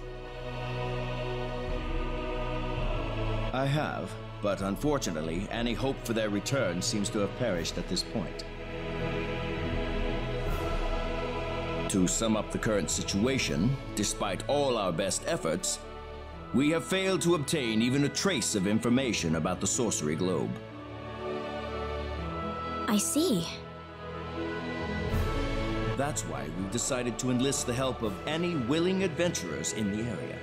I have, but unfortunately, any hope for their return seems to have perished at this point. To sum up the current situation, despite all our best efforts, we have failed to obtain even a trace of information about the sorcery globe. I see. That's why we've decided to enlist the help of any willing adventurers in the area.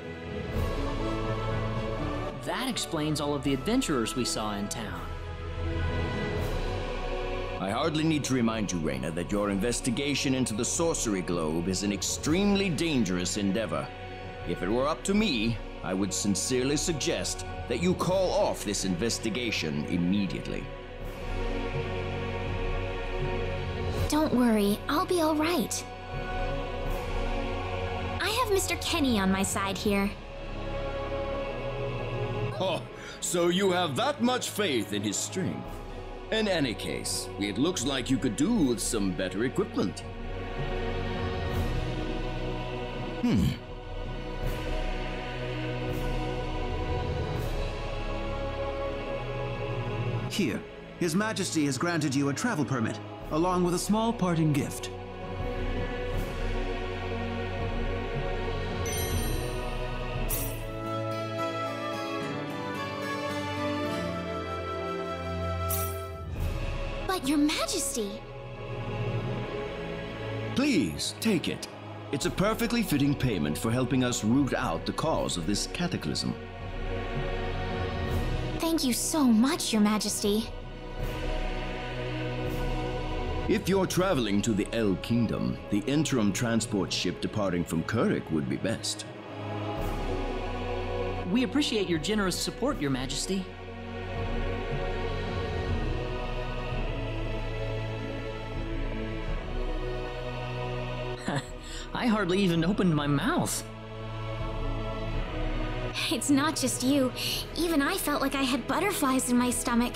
That explains all of the adventurers we saw in town. I hardly need to remind you, Rena, that your investigation into the sorcery globe is an extremely dangerous endeavor. If it were up to me, I would sincerely suggest that you call off this investigation immediately. Don't worry, I'll be all right. I have Mr. Kenny on my side here. Oh, so you have that much faith in his strength. In any case, it looks like you could do with some better equipment. Here, His Majesty has granted you a travel permit, along with a small parting gift. But Your Majesty! Please, take it. It's a perfectly fitting payment for helping us root out the cause of this cataclysm. Thank you so much, Your Majesty. If you're traveling to the El Kingdom, the interim transport ship departing from Kuruk would be best. We appreciate your generous support, Your Majesty. I hardly even opened my mouth. It's not just you. Even I felt like I had butterflies in my stomach.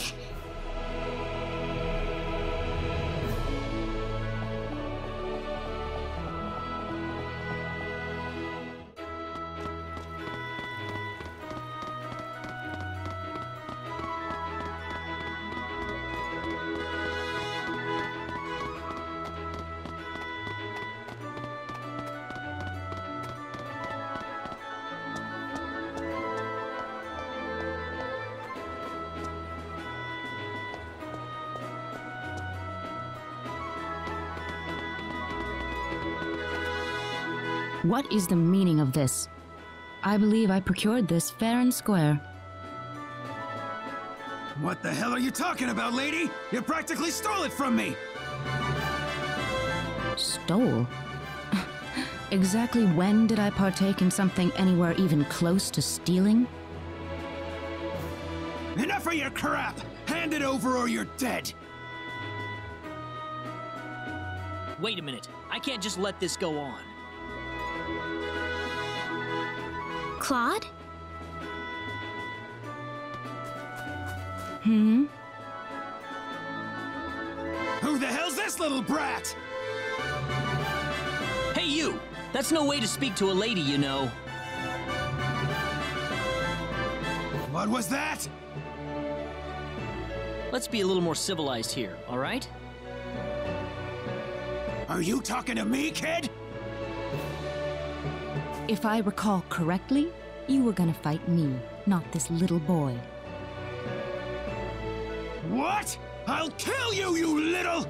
What is the meaning of this? I believe I procured this fair and square. What the hell are you talking about, lady? You practically stole it from me! Stole? Exactly when did I partake in something anywhere even close to stealing? Enough of your crap! Hand it over or you're dead! Wait a minute. I can't just let this go on. Claude? Who the hell's this little brat? Hey, you! That's no way to speak to a lady, you know. What was that? Let's be a little more civilized here, all right? Are you talking to me, kid? If I recall correctly, you were gonna fight me, not this little boy. What? I'll kill you, you little...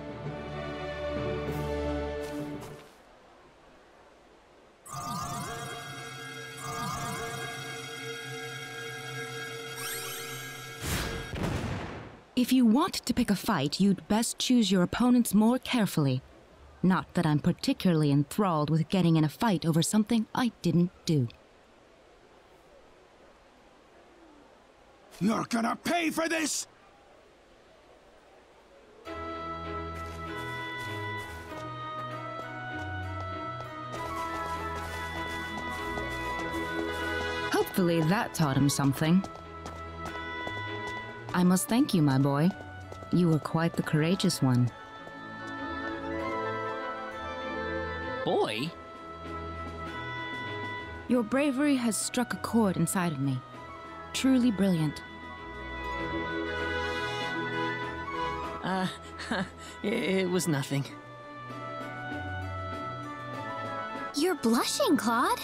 If you want to pick a fight, you'd best choose your opponents more carefully. Not that I'm particularly enthralled with getting in a fight over something I didn't do. You're gonna pay for this! Hopefully that taught him something. I must thank you, my boy. You were quite the courageous one. Boy? Your bravery has struck a chord inside of me. Truly brilliant. It was nothing. You're blushing, Claude.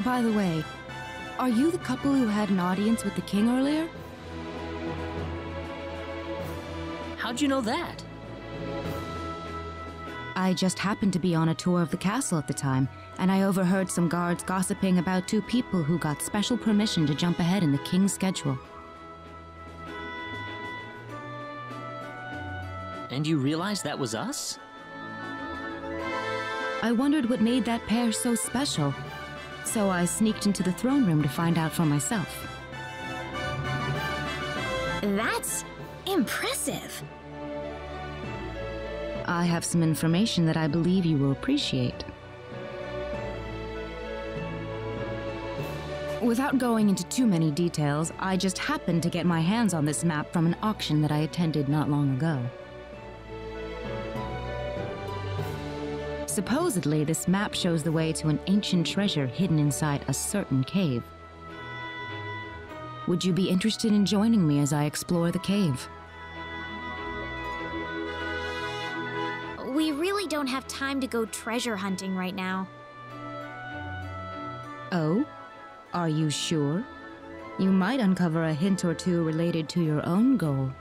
By the way, are you the couple who had an audience with the king earlier? How'd you know that? I just happened to be on a tour of the castle at the time, and I overheard some guards gossiping about two people who got special permission to jump ahead in the king's schedule. And you realized that was us? I wondered what made that pair so special, so I sneaked into the throne room to find out for myself. That's impressive. I have some information that I believe you will appreciate. Without going into too many details, I just happened to get my hands on this map from an auction that I attended not long ago. Supposedly, this map shows the way to an ancient treasure hidden inside a certain cave. Would you be interested in joining me as I explore the cave? We really don't have time to go treasure hunting right now. Oh? Are you sure? You might uncover a hint or two related to your own goal.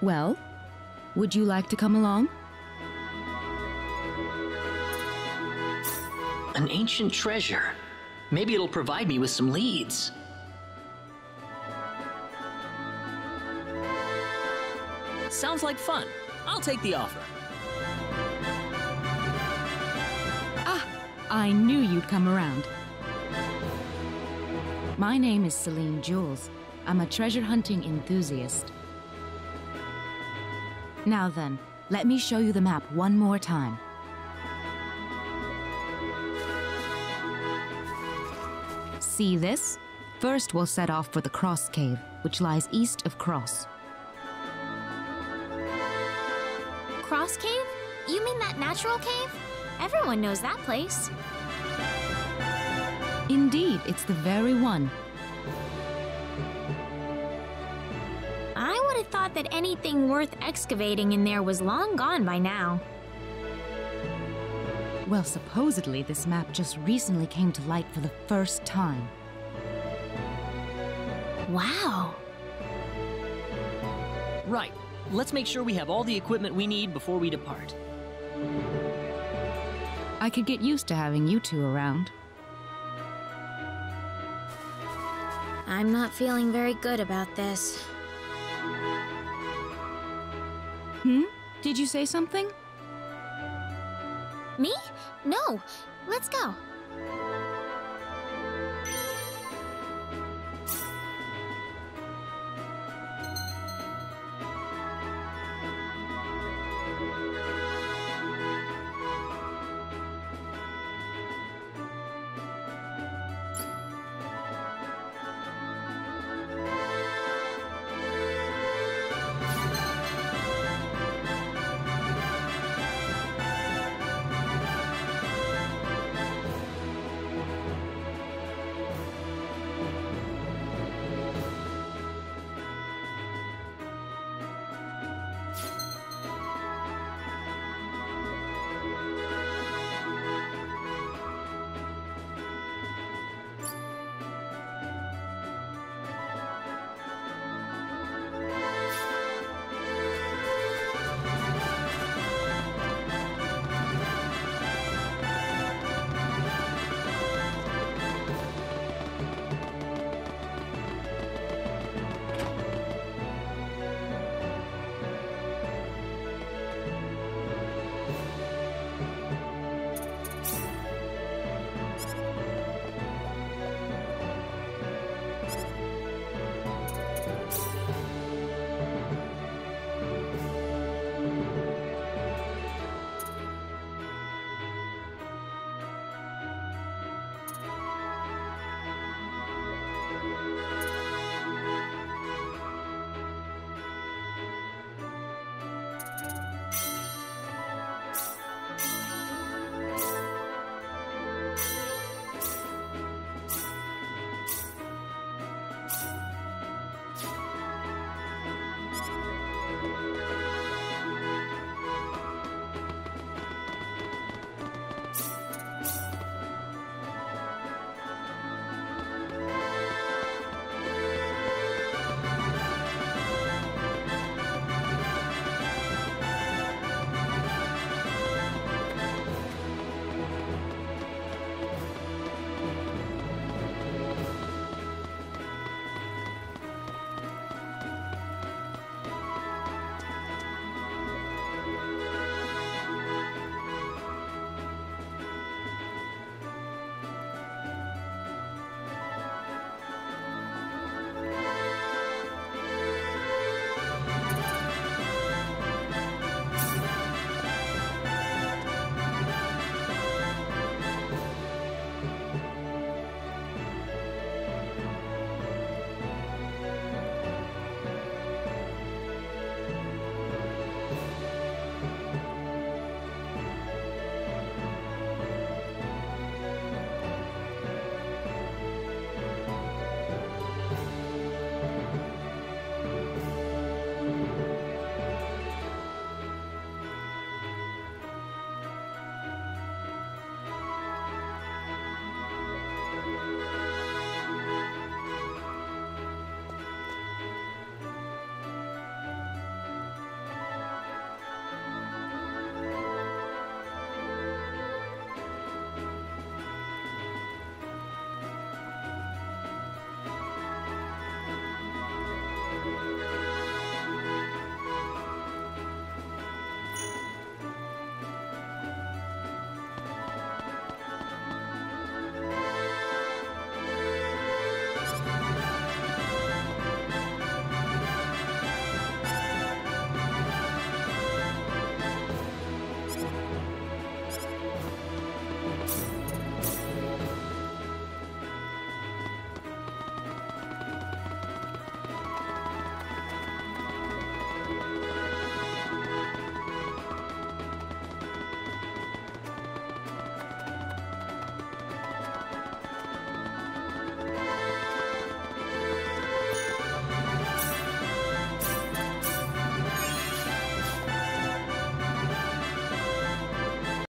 Well, would you like to come along? An ancient treasure. Maybe it'll provide me with some leads. Sounds like fun. I'll take the offer. Ah, I knew you'd come around. My name is Celine Jules. I'm a treasure hunting enthusiast. Now then, let me show you the map one more time. See this? First, we'll set off for the Krosse Cave, which lies east of Krosse. Krosse Cave? You mean that natural cave? Everyone knows that place. Indeed, it's the very one. I would have thought that anything worth excavating in there was long gone by now. Well, supposedly this map just recently came to light for the first time. Wow. Right. Let's make sure we have all the equipment we need before we depart. I could get used to having you two around. I'm not feeling very good about this. Did you say something? Me? No. Let's go.